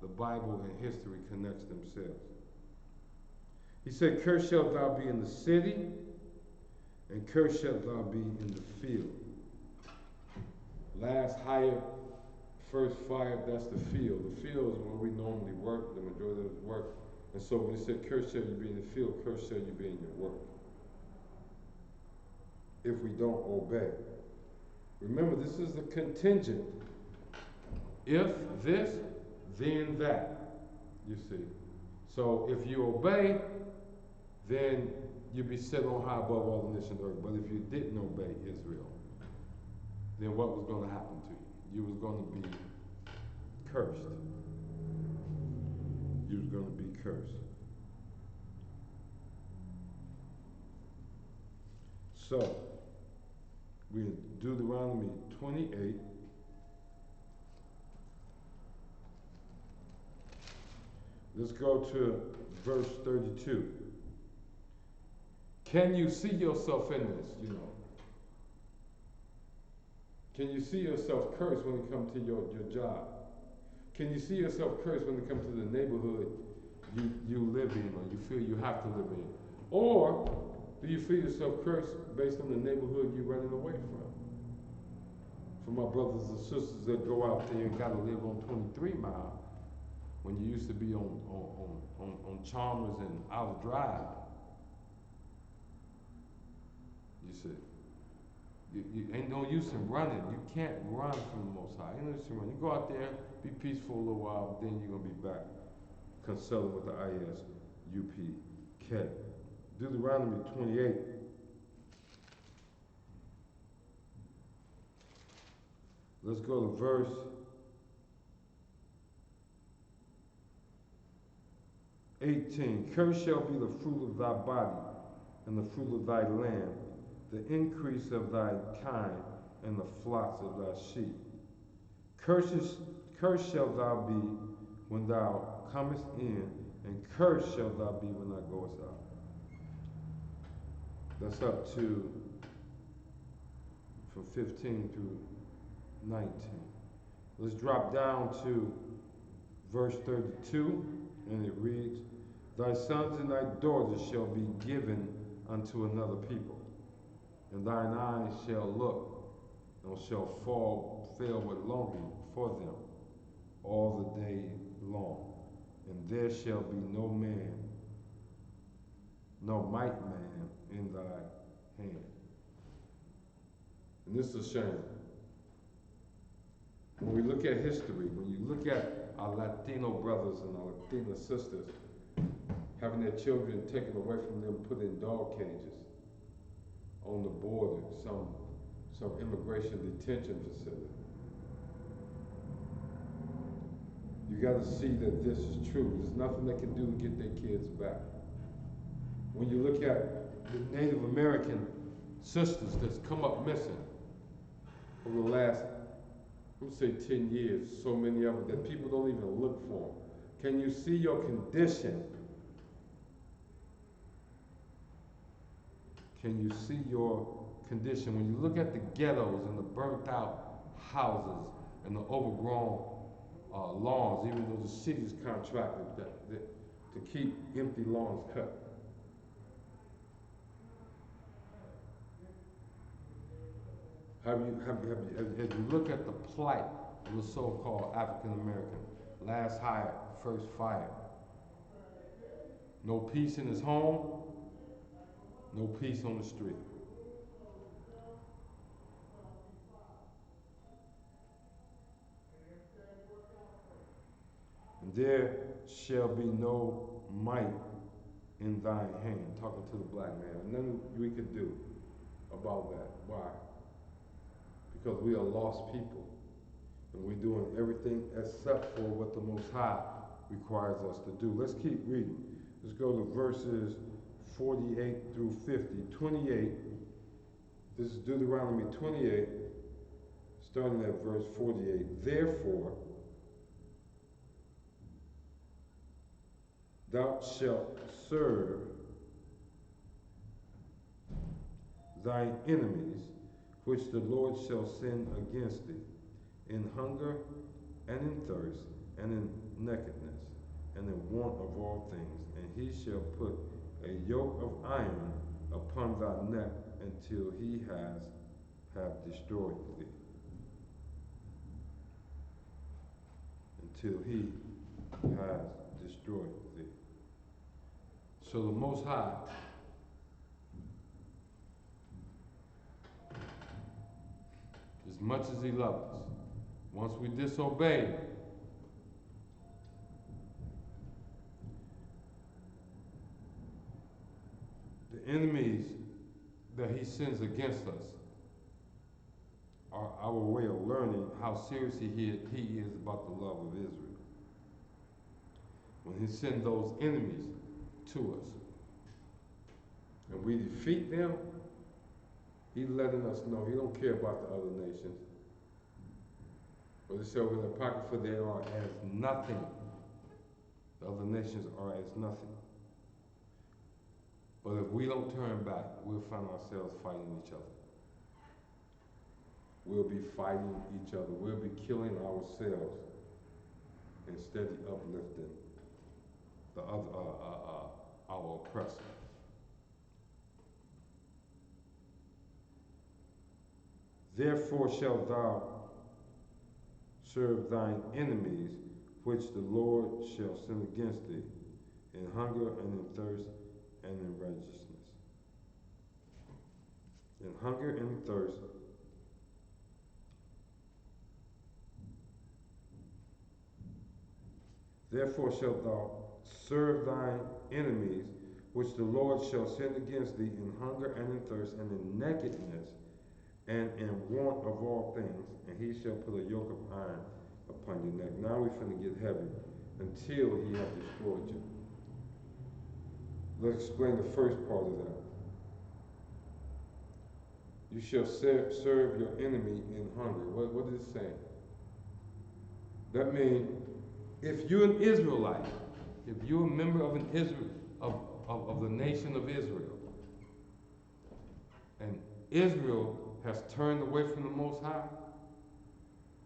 the Bible and history connects themselves. He said, cursed shalt thou be in the city, and cursed shalt thou be in the field. Last higher, first fire, that's the field. The field is where we normally work, the majority of us work. And so when he said, cursed shall you be in the field, cursed shall you be in your work. If we don't obey. Remember, this is the contingent. If this, then that. You see. So if you obey, then you'll be set on high above all the nations of earth. But if you didn't obey Israel, then what was going to happen to you? You was going to be cursed. You was going to be cursed. So, we're in Deuteronomy 28. Let's go to verse 32. Can you see yourself in this, you know? Can you see yourself cursed when it comes to your job? Can you see yourself cursed when it comes to the neighborhood you live in or you feel you have to live in? Or do you feel yourself cursed based on the neighborhood you're running away from? For my brothers and sisters that go out there and gotta live on 23 Mile when you used to be on Chalmers and Outer Drive. You see. You ain't no use in running. You can't run from the Most High. Ain't no use in running. You go out there, be peaceful a little while, then you're going to be back consulting with the ISUPK. Deuteronomy 28. Let's go to verse 18. Cursed shall be the fruit of thy body and the fruit of thy land, the increase of thy kind, and the flocks of thy sheep. Cursed shalt thou be when thou comest in, and cursed shalt thou be when thou goest out. That's up to from 15 through 19. Let's drop down to verse 32, and it reads, thy sons and thy daughters shall be given unto another people, and thine eyes shall look, and shall fail with longing for them all the day long. And there shall be no man, no might man in thy hand. And this is a shame. When we look at history, when you look at our Latino brothers and our Latino sisters having their children taken away from them, put in dog cages on the border, some immigration detention facility. You got to see that this is true. There's nothing they can do to get their kids back. When you look at the Native American sisters that's come up missing over the last, let's say 10 years, so many of them that people don't even look for them. Can you see your condition? Can you see your condition. When you look at the ghettos and the burnt out houses and the overgrown lawns, even though the city's contracted to keep empty lawns cut. Have you look at the plight of the so-called African American? Last hired, first fired. No peace in his home, no peace on the street. And there shall be no might in thine hand. Talking to the black man. And nothing we could do about that. Why? Because we are lost people. And we're doing everything except for what the Most High requires us to do. Let's keep reading. Let's go to verses 48 through 50. 28. This is Deuteronomy 28, starting at verse 48. Therefore, thou shalt serve thine enemies, which the Lord shall send against thee, in hunger and in thirst, and in nakedness, and in want of all things. And he shall put a yoke of iron upon thy neck until he have destroyed thee. Until he has destroyed thee. So the Most High as much as he loves us, once we disobey, the enemies that he sends against us are our way of learning how seriously he is about the love of Israel. When he sends those enemies to us and we defeat them, he's letting us know he don't care about the other nations. But he said over the pocket, for they are as nothing. The other nations are as nothing. But if we don't turn back, we'll find ourselves fighting each other. We'll be fighting each other. We'll be killing ourselves instead of uplifting the other, our oppressor. Therefore shalt thou serve thine enemies, which the Lord shall send against thee, in hunger and in thirst and in righteousness. In hunger and in thirst. Therefore shalt thou serve thine enemies, which the Lord shall send against thee, in hunger and in thirst and in nakedness and in want of all things, and he shall put a yoke of iron upon your neck. Now we're finna get heavy until he hath destroyed you. Let's explain the first part of that. You shall serve your enemy in hunger. What is it saying? That means if you're an Israelite, if you're a member of an Israel of the nation of Israel, and Israel has turned away from the Most High,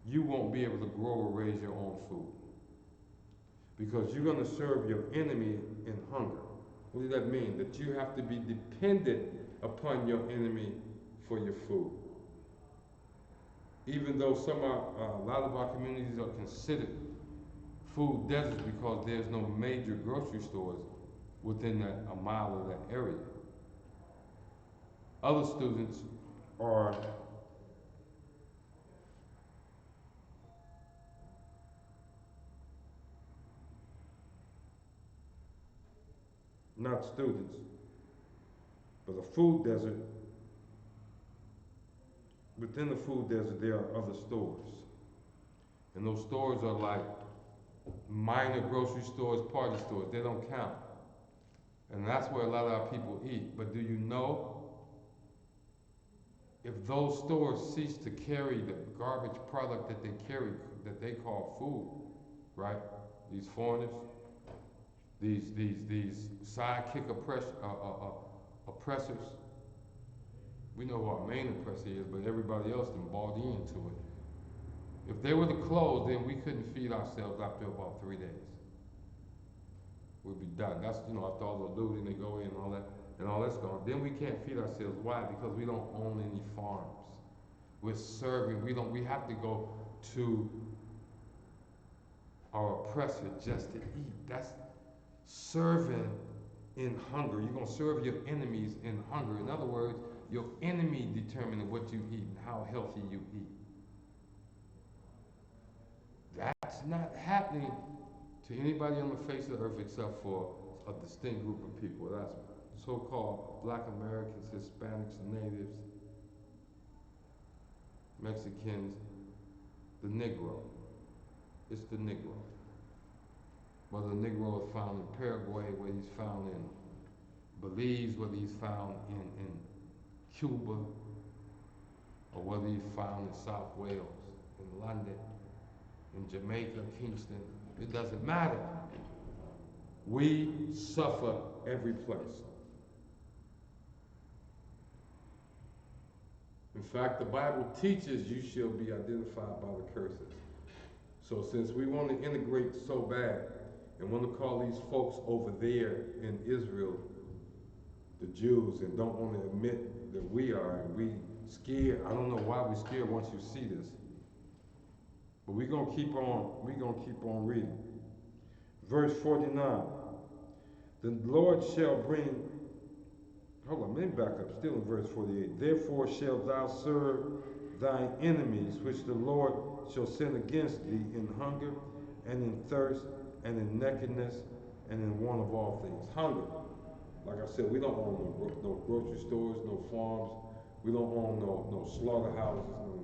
you won't be able to grow or raise your own food. Because you're going to serve your enemy in hunger. What does that mean? That you have to be dependent upon your enemy for your food. Even though a lot of our communities are considered food deserts because there's no major grocery stores within a mile of that area. Other students are not students, but a food desert. Within the food desert, there are other stores. And those stores are like minor grocery stores, party stores. They don't count. And that's where a lot of our people eat. But do you know, if those stores cease to carry the garbage product that they carry, that they call food, right? These foreigners, these sidekick oppressors, We know who our main oppressor is, but everybody else done bought into it. If they were to close, then we couldn't feed ourselves after about 3 days. We'd be done. That's, after all the looting, they go in and all that's gone. Then we can't feed ourselves. Why? Because we don't own any farms. We're serving. We have to go to our oppressor just to eat. That's serving in hunger. You're going to serve your enemies in hunger. In other words, your enemy determines what you eat and how healthy you eat. That's not happening to anybody on the face of the earth except for a distinct group of people. That's so-called Black Americans, Hispanics, Natives, Mexicans, the Negro. It's the Negro. Whether the Negro is found in Paraguay, whether he's found in Belize, whether he's found in Cuba, or whether he's found in South Wales, in London, in Jamaica, Kingston, it doesn't matter. We suffer every place. In fact, the Bible teaches you shall be identified by the curses. So since we want to integrate so bad and want to call these folks over there in Israel the Jews and don't want to admit that we are, and we scared. I don't know why we're scared once you see this. But we're going to keep on reading. Verse 49. The Lord shall bring, hold on, let me back up, still in verse 48. Therefore shalt thou serve thine enemies, which the Lord shall send against thee in hunger, and in thirst, and in nakedness, and in want of all things. Hunger. Like I said, we don't own no grocery stores, no farms. We don't own no slaughterhouses, none of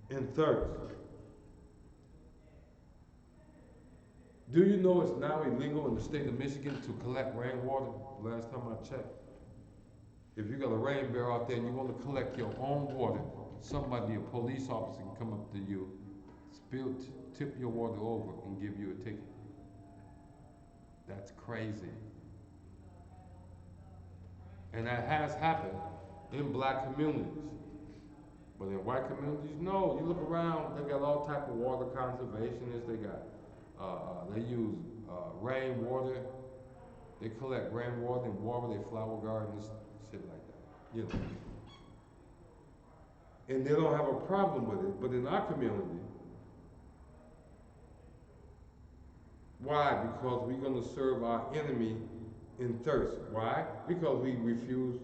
that. In thirst. Do you know it's now illegal in the state of Michigan to collect rainwater? Last time I checked. If you got a rain barrel out there and you want to collect your own water, somebody, a police officer, can come up to you, tip your water over, and give you a ticket. That's crazy. And that has happened in black communities. But in white communities, no. You look around, they got all type of water conservationists. They got, they use rainwater. They collect rainwater and water their flower gardens, shit like that. And they don't have a problem with it. But in our community, why? Because we're going to serve our enemy in thirst. Why? Because we refuse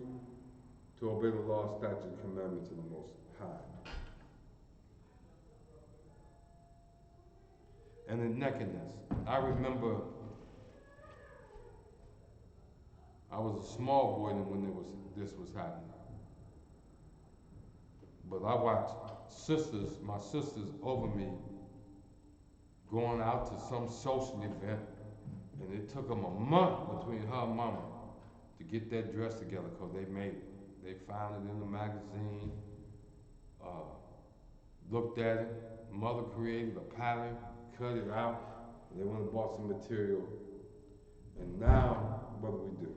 to obey the law, statutes, and commandments of the Most High. And in nakedness. I remember I was a small boy when this was happening. But I watched my sisters over me, going out to some social event, and it took them a month between her and mama to get that dress together because they made it. They found it in the magazine, looked at it, mother created a pattern, cut it out, and they went and bought some material. And now, what do?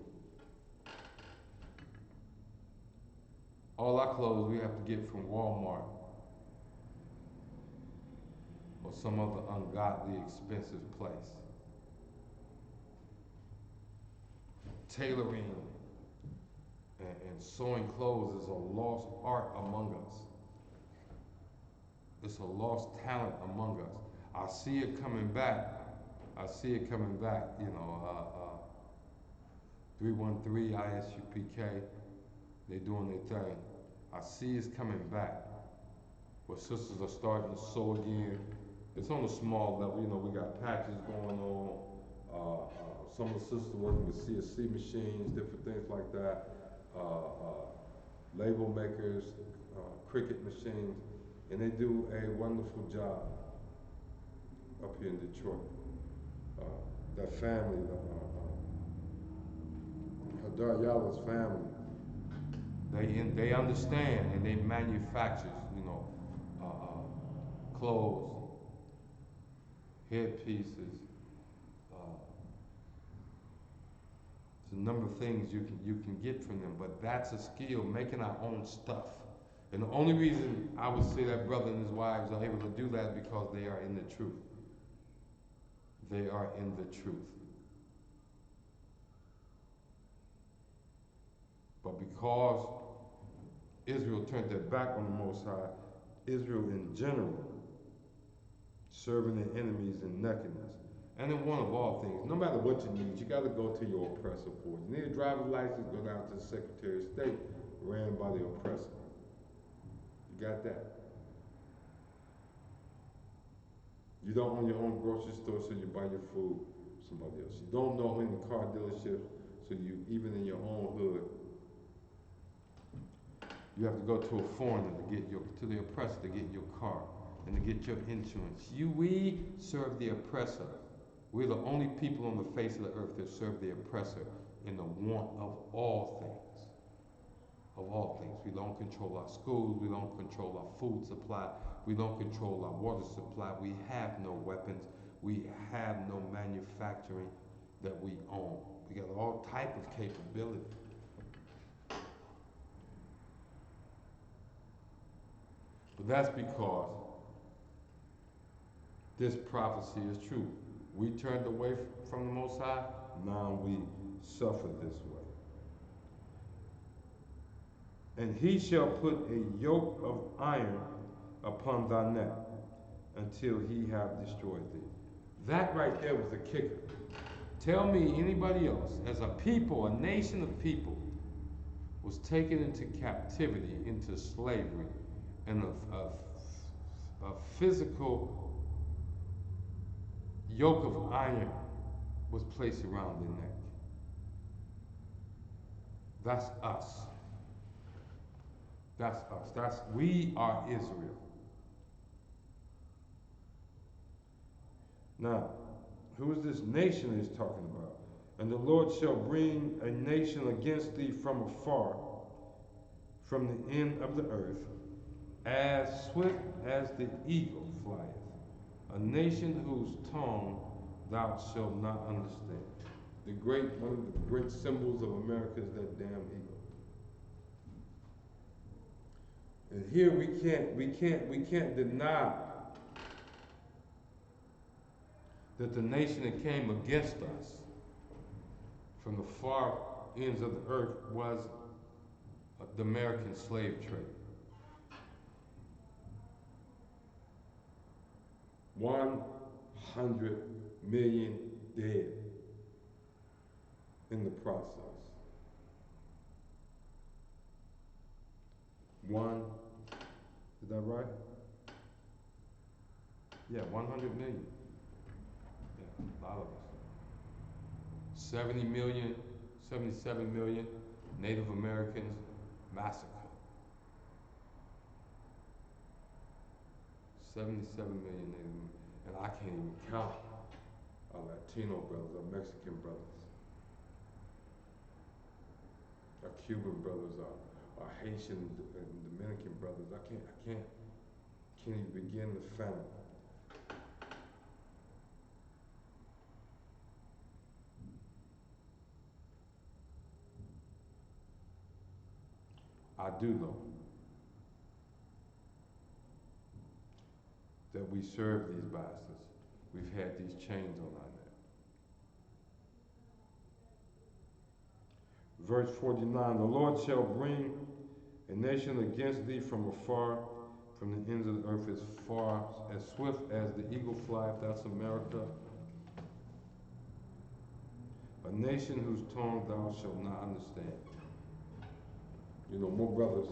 All our clothes we have to get from Walmart or some other ungodly expensive place. Tailoring and sewing clothes is a lost art among us. It's a lost talent among us. I see it coming back. 313 ISUPK, they're doing their thing. I see it's coming back. Where sisters are starting to sew again. It's on a small level. We got patches going on. Some of the sisters working with CSC machines, different things like that. Label makers, Cricut machines, and they do a wonderful job up here in Detroit. That family, Hadar Yala's family, they understand and they manufacture, clothes, headpieces, There's a number of things you can get from them, but that's a skill, making our own stuff. And the only reason I would say that brother and his wives are able to do that is because they are in the truth. They are in the truth. But because Israel turned their back on the Most High, Israel in general, serving their enemies in nakedness. And in one of all things, no matter what you need, you got to go to your oppressor for it. You need a driver's license, go down to the Secretary of State, ran by the oppressor. You got that? You don't own your own grocery store, so you buy your food from somebody else. You don't know any car dealerships, so you, even in your own hood, you have to go to a foreigner to get to the oppressor to get your car and to get your insurance. We serve the oppressor. We're the only people on the face of the earth that serve the oppressor in the want of all things. Of all things. We don't control our schools. We don't control our food supply. We don't control our water supply. We have no weapons. We have no manufacturing that we own. We got all type of capability. But that's because this prophecy is true. We turned away from the Most High, now we suffer this way. And he shall put a yoke of iron upon thy neck until he have destroyed thee. That right there was the kicker. Tell me anybody else, as a people, a nation of people, was taken into captivity, into slavery, and a physical yoke of iron was placed around their neck. That's us. That's us. We are Israel. Now, who is this nation he's talking about? And the Lord shall bring a nation against thee from afar, from the end of the earth, as swift as the eagle flieth, a nation whose tongue thou shalt not understand. One of the great symbols of America is that damn eagle. And here we can't deny that the nation that came against us from the far ends of the earth was the American slave trade. 100 million dead in the process. Is that right? Yeah, 100 million. Yeah, a lot of us. 70 million, 77 million Native Americans massacred. 77 million Native Americans. And I can't even count our Latino brothers, our Mexican brothers, our Cuban brothers, our Haitian and Dominican brothers. I can't even begin to fathom. I do know that we serve these bastards. We've had these chains on our neck. Verse 49, the Lord shall bring a nation against thee from afar, from the ends of the earth, as swift as the eagle flieth. That's America. A nation whose tongue thou shalt not understand. You know, more brothers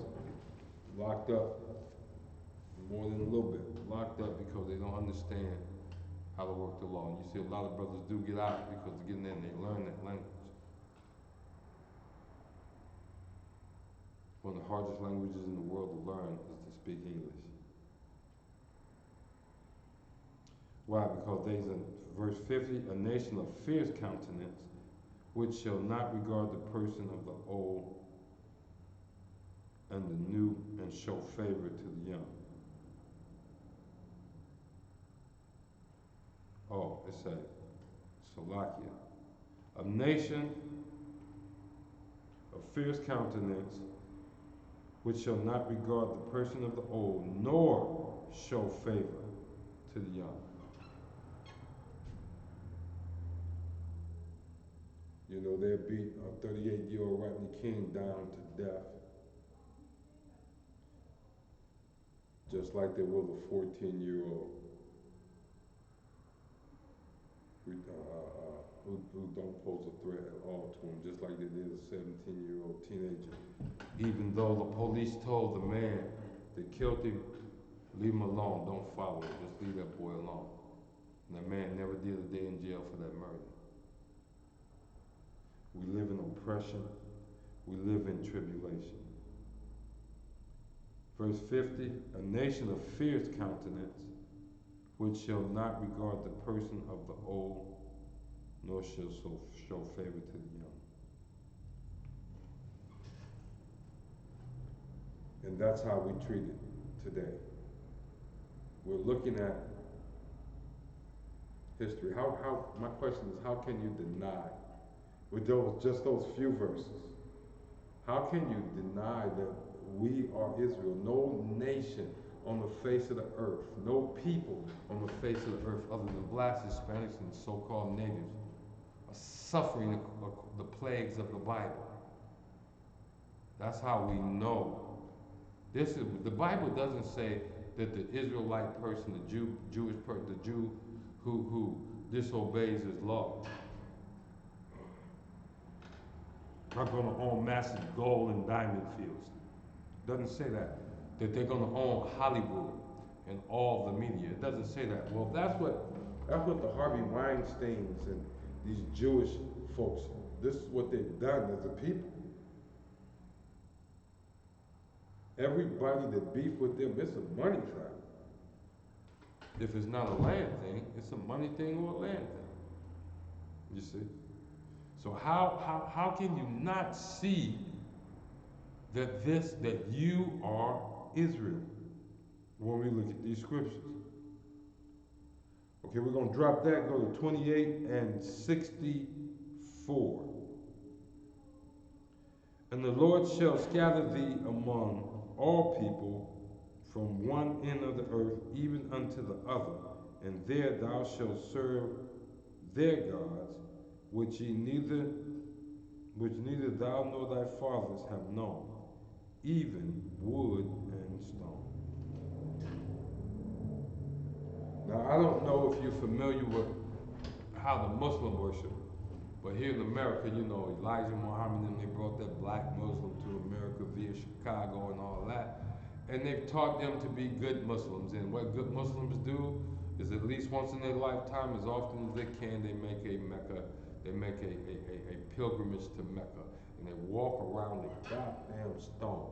locked up, more than a little bit, locked up because they don't understand how to work the law. And you see a lot of brothers do get out because they get in there and they learn that language. One of the hardest languages in the world to learn is to speak English. Why? Because there's verse 50, a nation of fierce countenance, which shall not regard the person of the old and the new, and show favor to the young. Oh, it says, Salakia. A nation fierce countenance, which shall not regard the person of the old, nor show favor to the young. You know, they beat a 38-year-old Rodney King down to death, just like they will a 14-year-old who don't pose a threat at all to him, just like they did a 17-year-old teenager. Even though the police told the man that killed him, leave him alone, don't follow him, just leave that boy alone. And that man never did a day in jail for that murder. We live in oppression. We live in tribulation. Verse 50, a nation of fierce countenance, which shall not regard the person of the old, nor shall show favor to the young. And that's how we treat it today. We're looking at history. My question is, how can you deny, with just those few verses, how can you deny that we are Israel? No nation on the face of the earth, no people on the face of the earth other than blacks, Hispanics, and so-called natives are suffering the plagues of the Bible. That's how we know. The Bible doesn't say that the Israelite person, the Jewish person, the Jew who disobeys his law are going to own massive gold and diamond fields. It doesn't say that they're going to own Hollywood and all the media. It doesn't say that. Well, that's what the Harvey Weinsteins and these Jewish folks, this is what they've done as a people. Everybody that beef with them, it's a money thing. If it's not a land thing, it's a money thing or a land thing. You see? So how can you not see that you are Israel when we look at these scriptures? Okay, we're going to drop that, go to 28 and 64. And the Lord shall scatter thee among all people from one end of the earth even unto the other, and there thou shalt serve their gods, which neither thou nor thy fathers have known, even wood and stone. Now, I don't know if you're familiar with how the Muslim worship, but here in America, you know, Elijah Muhammad and they brought that black Muslim to America via Chicago and all that. And they've taught them to be good Muslims. And what good Muslims do is at least once in their lifetime, as often as they can, they make a Mecca, they make a pilgrimage to Mecca. And they walk around a goddamn stone,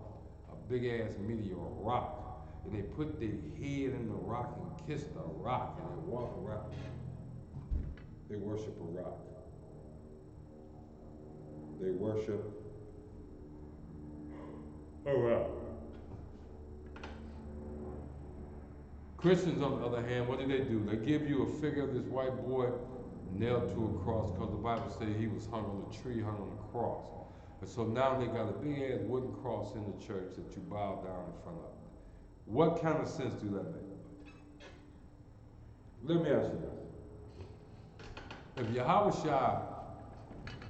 a big ass meteor, a rock. And they put their head in the rock and kiss the rock, and they walk around. They worship a rock. They worship a rock. Christians, on the other hand, what do? They give you a figure of this white boy nailed to a cross, because the Bible says he was hung on a tree, hung on a cross. And so now they got a big ass wooden cross in the church that you bow down in front of. What kind of sense do that make? Let me ask you this. If Yahushua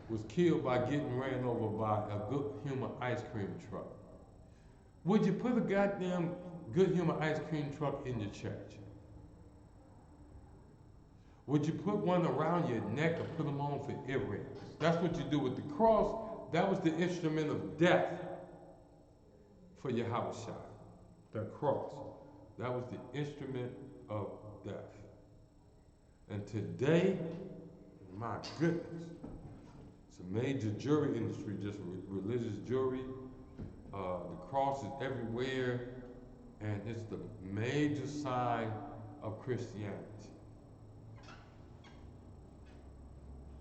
was killed by getting ran over by a Good Humor ice cream truck, would you put a goddamn Good Humor ice cream truck in your church? Would you put one around your neck or put them on for earrings? That's what you do with the cross. That was the instrument of death for Yahushua. That cross. That was the instrument of death. And today, my goodness, it's a major jury industry, just religious jury. The cross is everywhere, and it's the major sign of Christianity.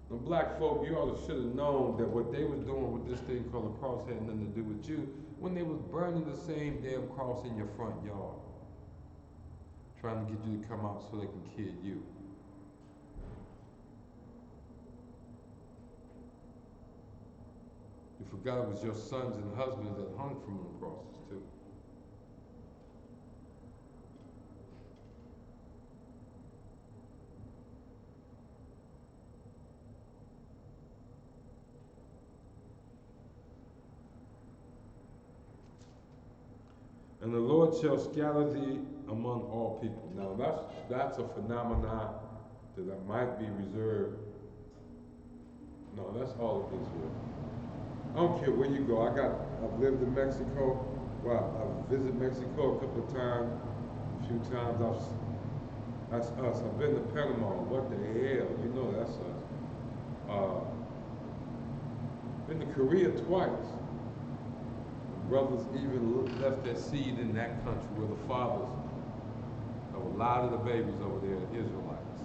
The black folk, you all should have known that what they was doing with this thing called a cross had nothing to do with you when they was burning the same damn cross in your front yard, trying to get you to come out so they can kill you. You forgot it was your sons and husbands that hung from the crosses too. And the Lord shall scatter thee among all people. Now that's a phenomenon that might be reserved. No, that's all of Israel. I don't care where you go. I've lived in Mexico. Well, I've visited Mexico a couple of times, a few times. That's us. I've been to Panama. What the hell? You know that's us. Been to Korea twice. Brothers even left their seed in that country where the fathers of a lot of the babies over there are Israelites.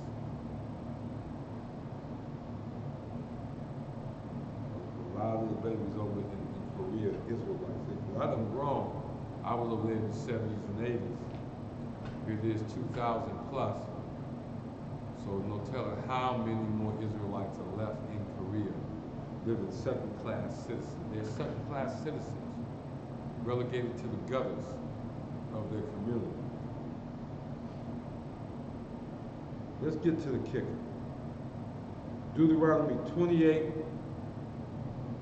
A lot of the babies over in Korea are Israelites. I done grown. I was over there in the 70s and 80s. Here it is 2000 plus. So no telling how many more Israelites are left in Korea living second-class citizens. They're second-class citizens, relegated to the gutters of their community. Let's get to the kicker. Deuteronomy 28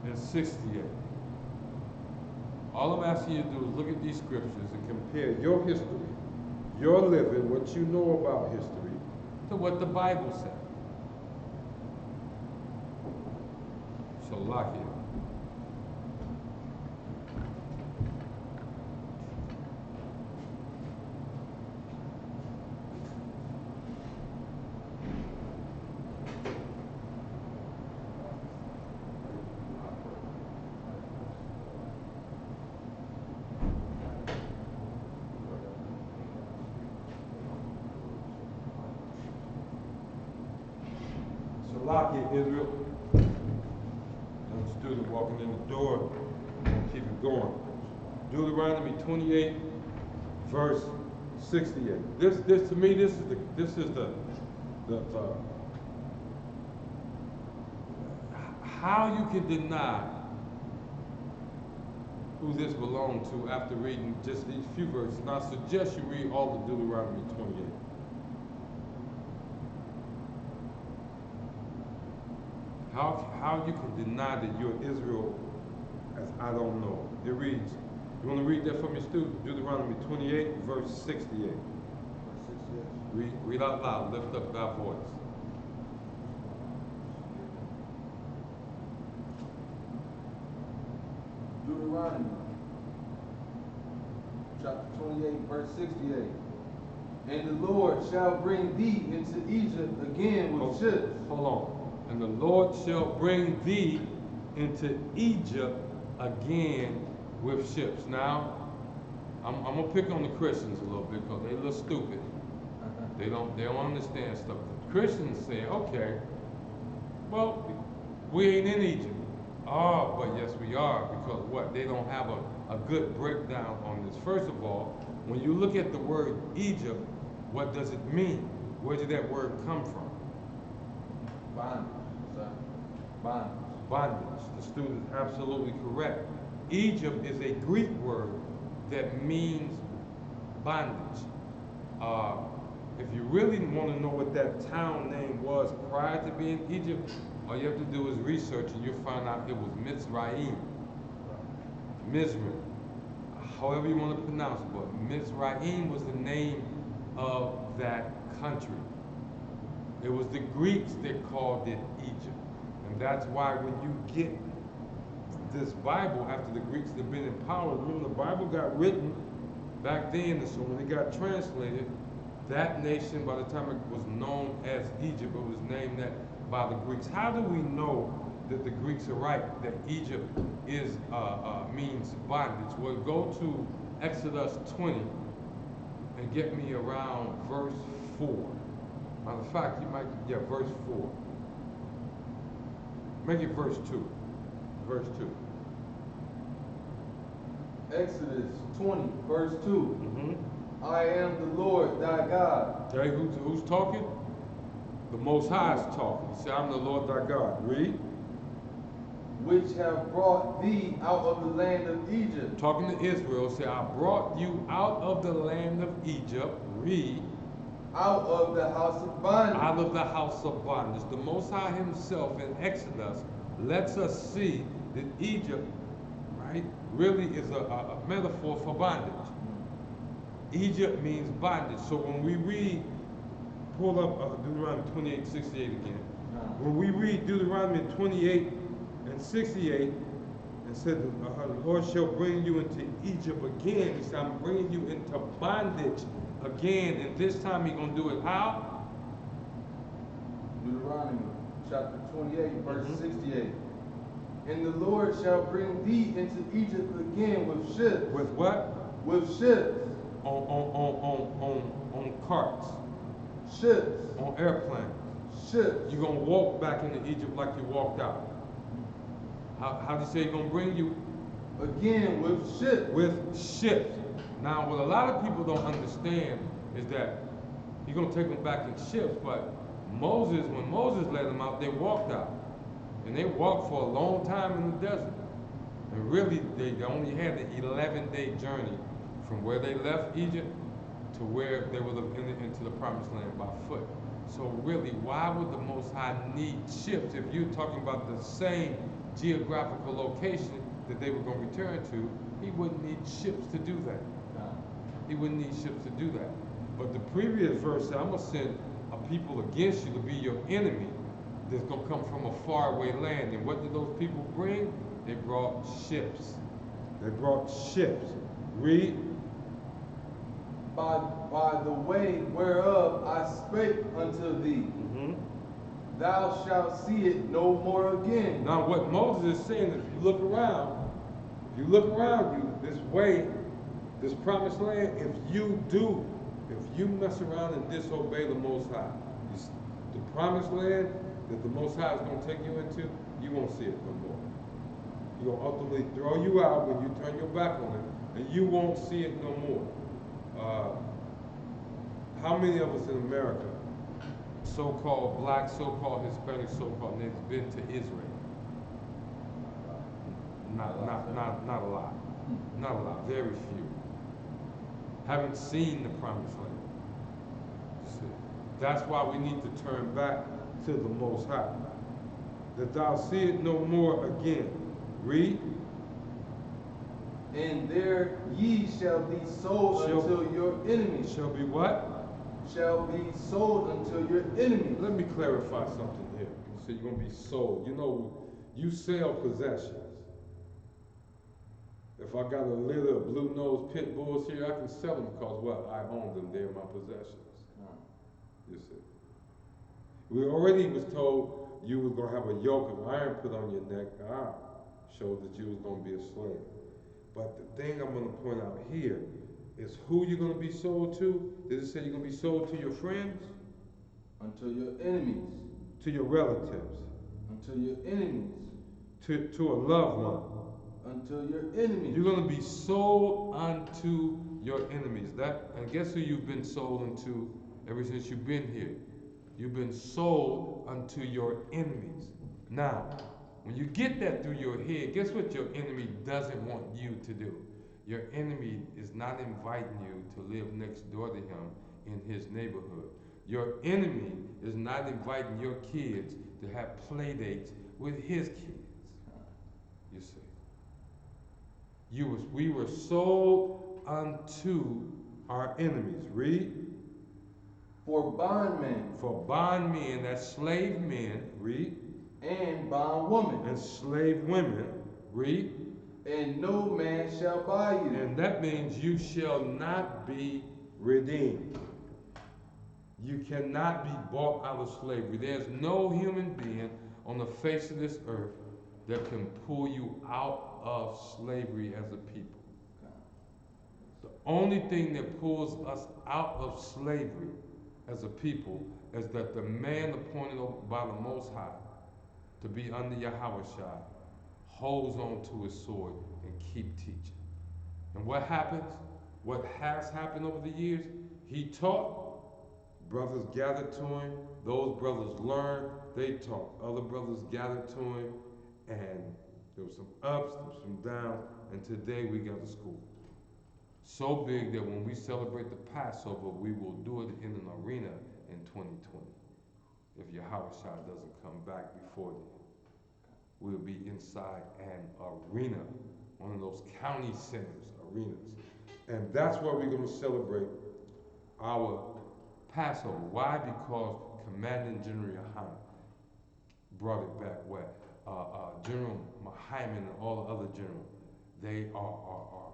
and 68. All I'm asking you to do is look at these scriptures and compare your history, your living, what you know about history, to what the Bible said. So lock it. Israel. Young student walking in the door. Keep it going. Deuteronomy 28, verse 68. This to me, this is the how you can deny who this belonged to after reading just these few verses. And I suggest you read all of Deuteronomy 28. How you can deny that you're Israel, as I don't know. It reads, you want to read that from your student? Deuteronomy 28, verse 68. Read out loud, lift up thy voice. Deuteronomy, chapter 28, verse 68. And the Lord shall bring thee into Egypt again with ships. Hold on. And the Lord shall bring thee into Egypt again with ships. Now, I'm gonna pick on the Christians a little bit because they look stupid. They don't understand stuff. The Christians say, okay, well, we ain't in Egypt. Oh, but yes we are, because what? They don't have a good breakdown on this. First of all, when you look at the word Egypt, what does it mean? Where did that word come from? Bondage, sir. Bondage. Bondage. The student is absolutely correct. Egypt is a Greek word that means bondage. If you really want to know what that town name was prior to being Egypt, all you have to do is research and you'll find out it was Mizraim. Mizraim. However you want to pronounce it, but Mizraim was the name of that country. It was the Greeks that called it Egypt. And that's why when you get this Bible after the Greeks had been in power, remember the Bible got written back then, and so when it got translated, that nation, by the time it was known as Egypt, it was named that by the Greeks. How do we know that the Greeks are right, that Egypt is means bondage? Well, go to Exodus 20 and get me around verse 4. Matter of fact, you might, verse 4. Make it verse 2. Verse 2. Exodus 20, verse 2. Mm-hmm. I am the Lord thy God. Okay, who's talking? The Most High is talking. He said, I'm the Lord thy God. Read. which have brought thee out of the land of Egypt. Talking to Israel, say, I brought you out of the land of Egypt. Read. Out of the house of bondage. Out of the house of bondage. The Most High himself in Exodus lets us see that Egypt, right, really is a metaphor for bondage. Egypt means bondage. So when we read, pull up Deuteronomy 28:68 again. When we read Deuteronomy 28 and 68, and said, the Lord shall bring you into Egypt again. He said, I'm bringing you into bondage again, and this time he's going to do it how? Deuteronomy chapter 28, verse 68. And the Lord shall bring thee into Egypt again with ships. With what? With ships. On carts. Ships. On airplanes. Ships. You're going to walk back into Egypt like you walked out. How do you say he's going to bring you? Again, with ships. With ships. Now, what a lot of people don't understand is that he's going to take them back in ships, but Moses, when Moses led them out, they walked out. And they walked for a long time in the desert. And really, they only had the 11-day journey from where they left Egypt to where they were into the promised land by foot. So really, why would the Most High need ships if you're talking about the same geographical location that they were going to return to? He wouldn't need ships to do that. He wouldn't need ships to do that. But the previous verse said, I'm going to send a people against you to be your enemy that's going to come from a faraway land. And what did those people bring? They brought ships. They brought ships. Read. By the way whereof I spake unto thee, thou shalt see it no more again. Now what Moses is saying is, if you look around you, this way, this promised land, if you mess around and disobey the Most High, the promised land that the Most High is going to take you into, you won't see it no more. He's going to ultimately throw you out when you turn your back on it, and you won't see it no more. How many of us in America, so-called black, so-called Hispanic, so-called natives, been to Israel? Not a lot. Not a lot. Very few. Haven't seen the promised land. See, that's why we need to turn back to the Most High. That thou see it no more again. Read. And there ye shall be sold unto your enemies. Shall be what? Shall be sold unto your enemies. Let me clarify something here. You say you're going to be sold. You know, you sell possessions. If I got a litter of blue-nosed pit bulls here, I can sell them because what? I own them. They're my possessions. You see. We already was told you was going to have a yoke of iron put on your neck. Showed that you was going to be a slave. But the thing I'm going to point out here is who you're going to be sold to. Did it say you're going to be sold to your friends? Unto your enemies. To your relatives. Unto your enemies. To a loved one. Unto your enemies. You're going to be sold unto your enemies. And guess who you've been sold unto ever since you've been here? You've been sold unto your enemies. Now, when you get that through your head, guess what your enemy doesn't want you to do? Your enemy is not inviting you to live next door to him in his neighborhood. Your enemy is not inviting your kids to have play dates with his kids. You see. We were sold unto our enemies. Read. For bondmen. For bondmen, that's slave men. Read. And bondwomen. And slave women. Read. And no man shall buy you. And that means you shall not be redeemed. You cannot be bought out of slavery. There's no human being on the face of this earth that can pull you out of slavery as a people. The only thing that pulls us out of slavery as a people is that the man appointed by the Most High to be under Yahushua holds on to his sword and keep teaching. And what happens? What has happened over the years? He taught, brothers gathered to him, those brothers learned, they taught. Other brothers gathered to him, and There was some ups, there was some downs, and today we got a school. So big that when we celebrate the Passover, we will do it in an arena in 2020. If Yahweh Shai doesn't come back before then, we'll be inside an arena, one of those county centers, arenas. And that's where we're going to celebrate our Passover. Why? Because Commanding General Yohanan brought it back where General Mahaiman and all the other generals, they are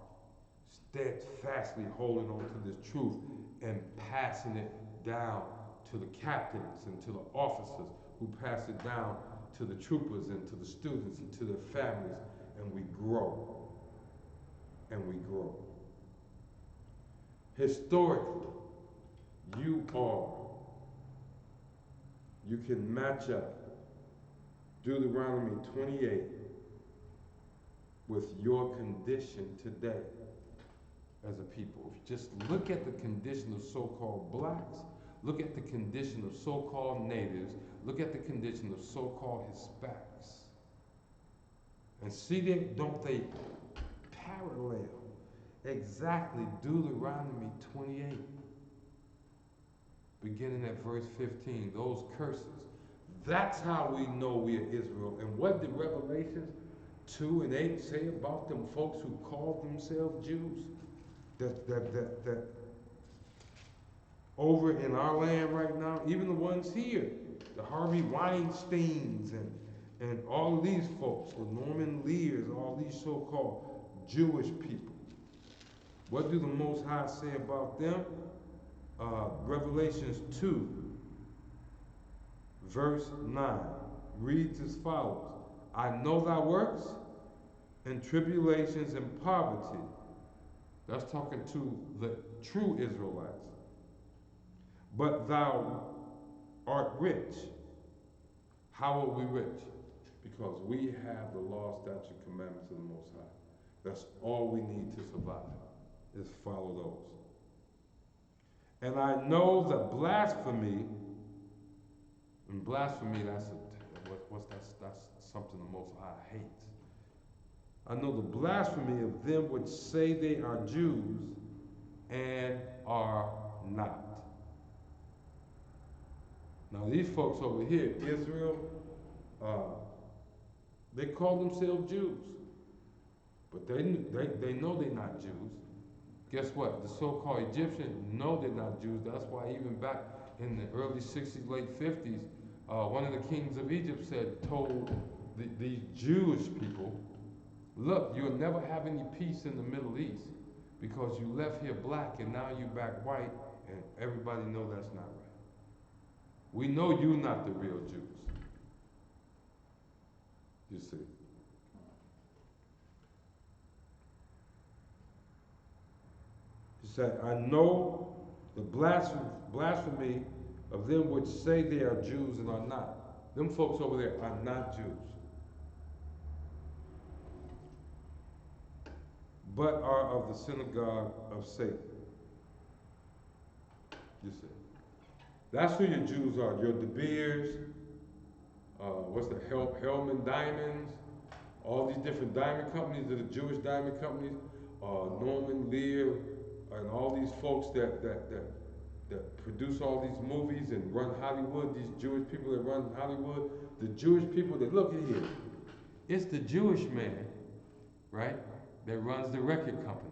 steadfastly holding on to this truth and passing it down to the captains and to the officers who pass it down to the troopers and to the students and to their families, and we grow. And we grow. Historically, you can match up Deuteronomy 28 with your condition today as a people. If you just look at the condition of so-called blacks, look at the condition of so-called natives, look at the condition of so-called Hispanics, and see them, don't they parallel exactly Deuteronomy 28, beginning at verse 15, those curses. That's how we know we are Israel. And what did Revelations 2 and 8 say about them folks who called themselves Jews? That over in our land right now, even the ones here, the Harvey Weinsteins and all of these folks, the Norman Lears, all these so-called Jewish people. What do the Most High say about them? Revelations 2, verse 9, reads as follows. I know thy works and tribulations and poverty. That's talking to the true Israelites. But thou art rich. How are we rich? Because we have the law, statute, commandments of the Most High. That's all we need to survive, is follow those. And I know that blasphemy, and blasphemy, that's something the Most High hates. I know the blasphemy of them which say they are Jews and are not. Now these folks over here, Israel, they call themselves Jews, but they know they're not Jews. Guess what? The so-called Egyptians know they're not Jews. That's why even back in the early 60s, late 50s, one of the kings of Egypt told these Jewish people, look, you'll never have any peace in the Middle East because you left here black and now you back white, and everybody know that's not right. We know you're not the real Jews. You see. He said, I know the blasphemy of them which say they are Jews and are not. Them folks over there are not Jews, but are of the synagogue of Satan. You see. That's who your Jews are. Your De Beers, what's the Hellman Diamonds, all these different diamond companies that are Jewish diamond companies, Norman Lear, and all these folks that produce all these movies and run Hollywood, these Jewish people that run Hollywood, the Jewish people that, look at here, it's the Jewish man, right, that runs the record companies.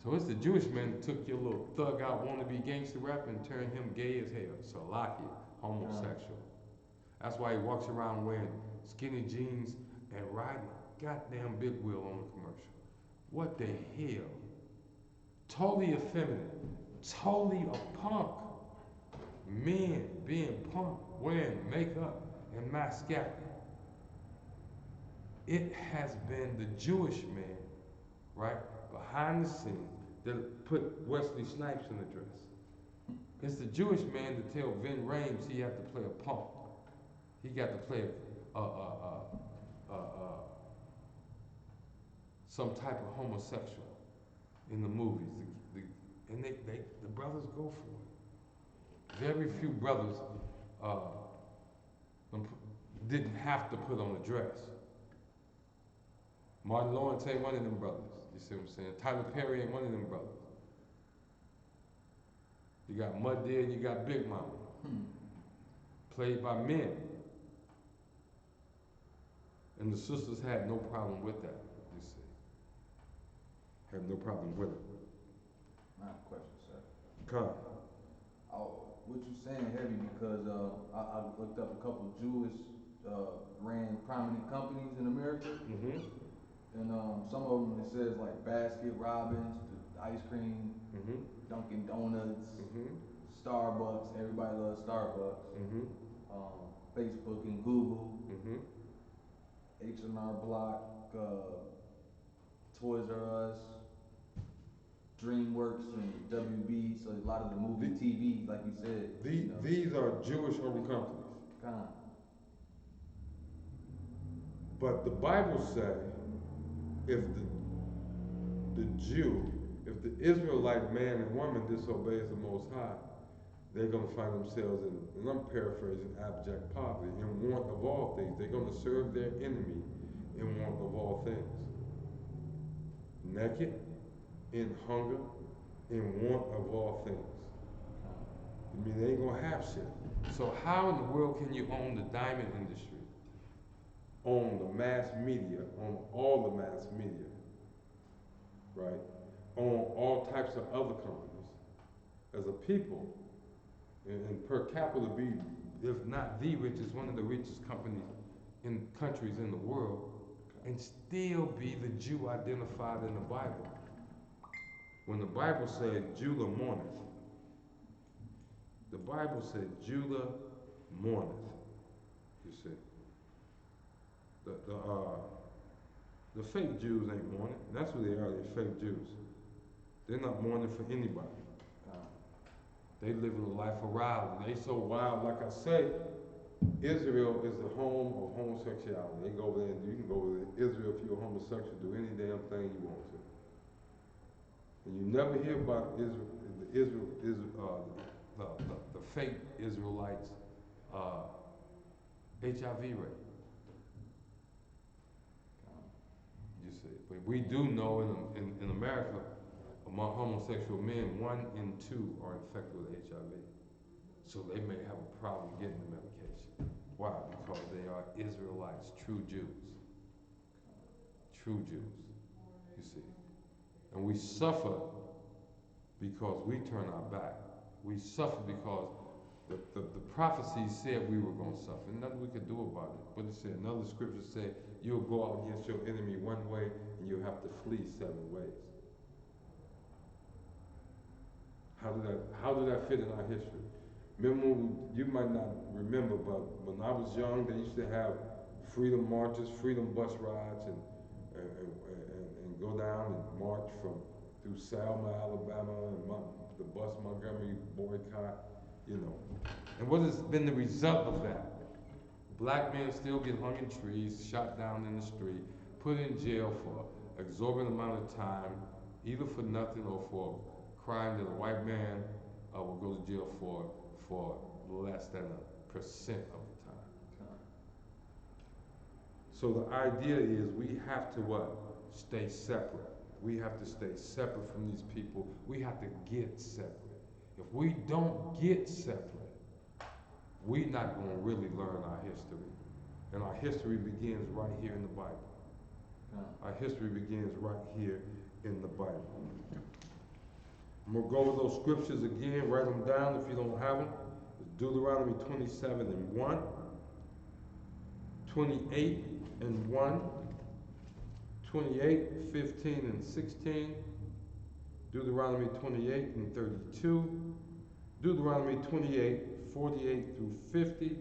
So it's the Jewish man that took your little thug out, wannabe gangster rap and turned him gay as hell, Salaki, homosexual. That's why he walks around wearing skinny jeans and riding a goddamn big wheel on the commercial. What the hell? Totally effeminate, totally a punk. Men being punk, wearing makeup and mascara. It has been the Jewish man, right, behind the scenes that put Wesley Snipes in the dress. It's the Jewish man to tell Vin Rames he had to play a punk. He got to play some type of homosexual in the movies. And the brothers go for it. Very few brothers didn't have to put on a dress. Martin Lawrence ain't one of them brothers. You see what I'm saying? Tyler Perry ain't one of them brothers. You got Mud Deer and you got Big Mama. Played by men. And the sisters had no problem with that, you see. Had no problem with it. I have a question, sir. Come. Oh, what you saying heavy because I looked up a couple of Jewish ran prominent companies in America, Mm-hmm. and some of them it says like Basket Robbins, the ice cream, Mm-hmm. Dunkin' Donuts, Mm-hmm. Starbucks. Everybody loves Starbucks. Mm-hmm. Facebook and Google, Mm-hmm. H&R Block, Toys R Us, DreamWorks, and WB. So a lot of the movie TV, like you said. These are Jewish-owned companies. Kind. But the Bible says if the Jew, if the Israelite man and woman disobeys the Most High, they're going to find themselves in, and I'm paraphrasing, abject poverty, in want of all things. They're going to serve their enemy in want of all things. Naked, in hunger, in want of all things. I mean, they ain't going to have shit. So how in the world can you own the diamond industry, own the mass media, own all the mass media, right? Own all types of other companies as a people, and per capita be, if not the richest, one of the richest companies in countries in the world, and still be the Jew identified in the Bible. When the Bible said Judah mourneth, the Bible said Judah mourneth. You see, the fake Jews ain't mourning. That's who they are. They're fake Jews. They're not mourning for anybody. They living a life of wild. They so wild, like I say, Israel is the home of homosexuality. They go over there and you can go over to Israel if you're a homosexual, do any damn thing you want to. And you never hear about the fake Israelites HIV rate. You see, but we do know in America, among homosexual men, 1 in 2 are infected with HIV. So they may have a problem getting the medication. Why? Because they are Israelites, true Jews. True Jews, you see. And we suffer because we turn our back. We suffer because the prophecies said we were going to suffer. Nothing we could do about it. But it said, another scripture said, you'll go out against your enemy one way and you'll have to flee 7 ways. How did that fit in our history? Remember, you might not remember, but when I was young, they used to have freedom marches, freedom bus rides, and go down and march through Selma, Alabama, and the bus Montgomery boycott, you know. And what has been the result of that? Black men still get hung in trees, shot down in the street, put in jail for an exorbitant amount of time, either for nothing or for a crime that a white man will go to jail for less than 1% of the time. So the idea is we have to what? Stay separate. We have to stay separate from these people. We have to get separate. If we don't get separate, we're not going to really learn our history. And our history begins right here in the Bible. Our history begins right here in the Bible. I'm going to go over those scriptures again, write them down if you don't have them. It's Deuteronomy 27:1, 28:1, 28:15-16, Deuteronomy 28:32, Deuteronomy 28:48-50,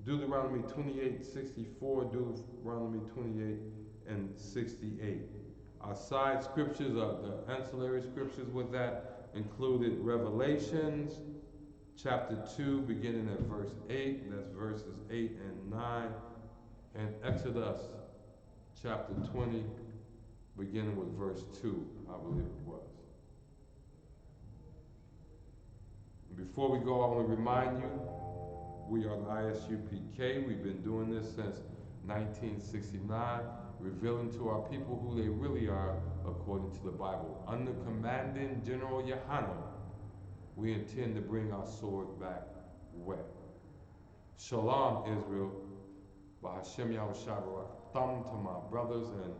Deuteronomy 28:64, Deuteronomy 28:68. Our side scriptures, the ancillary scriptures with that included Revelations chapter 2, beginning at verse 8, that's verses 8 and 9, and Exodus chapter 20, beginning with verse 2, I believe it was. Before we go, I want to remind you, we are the ISUPK. We've been doing this since 1969. revealing to our people who they really are according to the Bible. Under Commanding General Yohanan, we intend to bring our sword back wet. Shalom, Israel. Bahashem Yahushua Barak. Thumb to my brothers and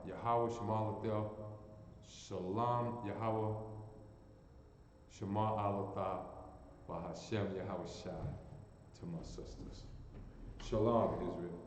Yahweh Shema Lathel. Shalom, Yahweh Shema Alatha. Bahashem Yahushua to my sisters. Shalom, Israel.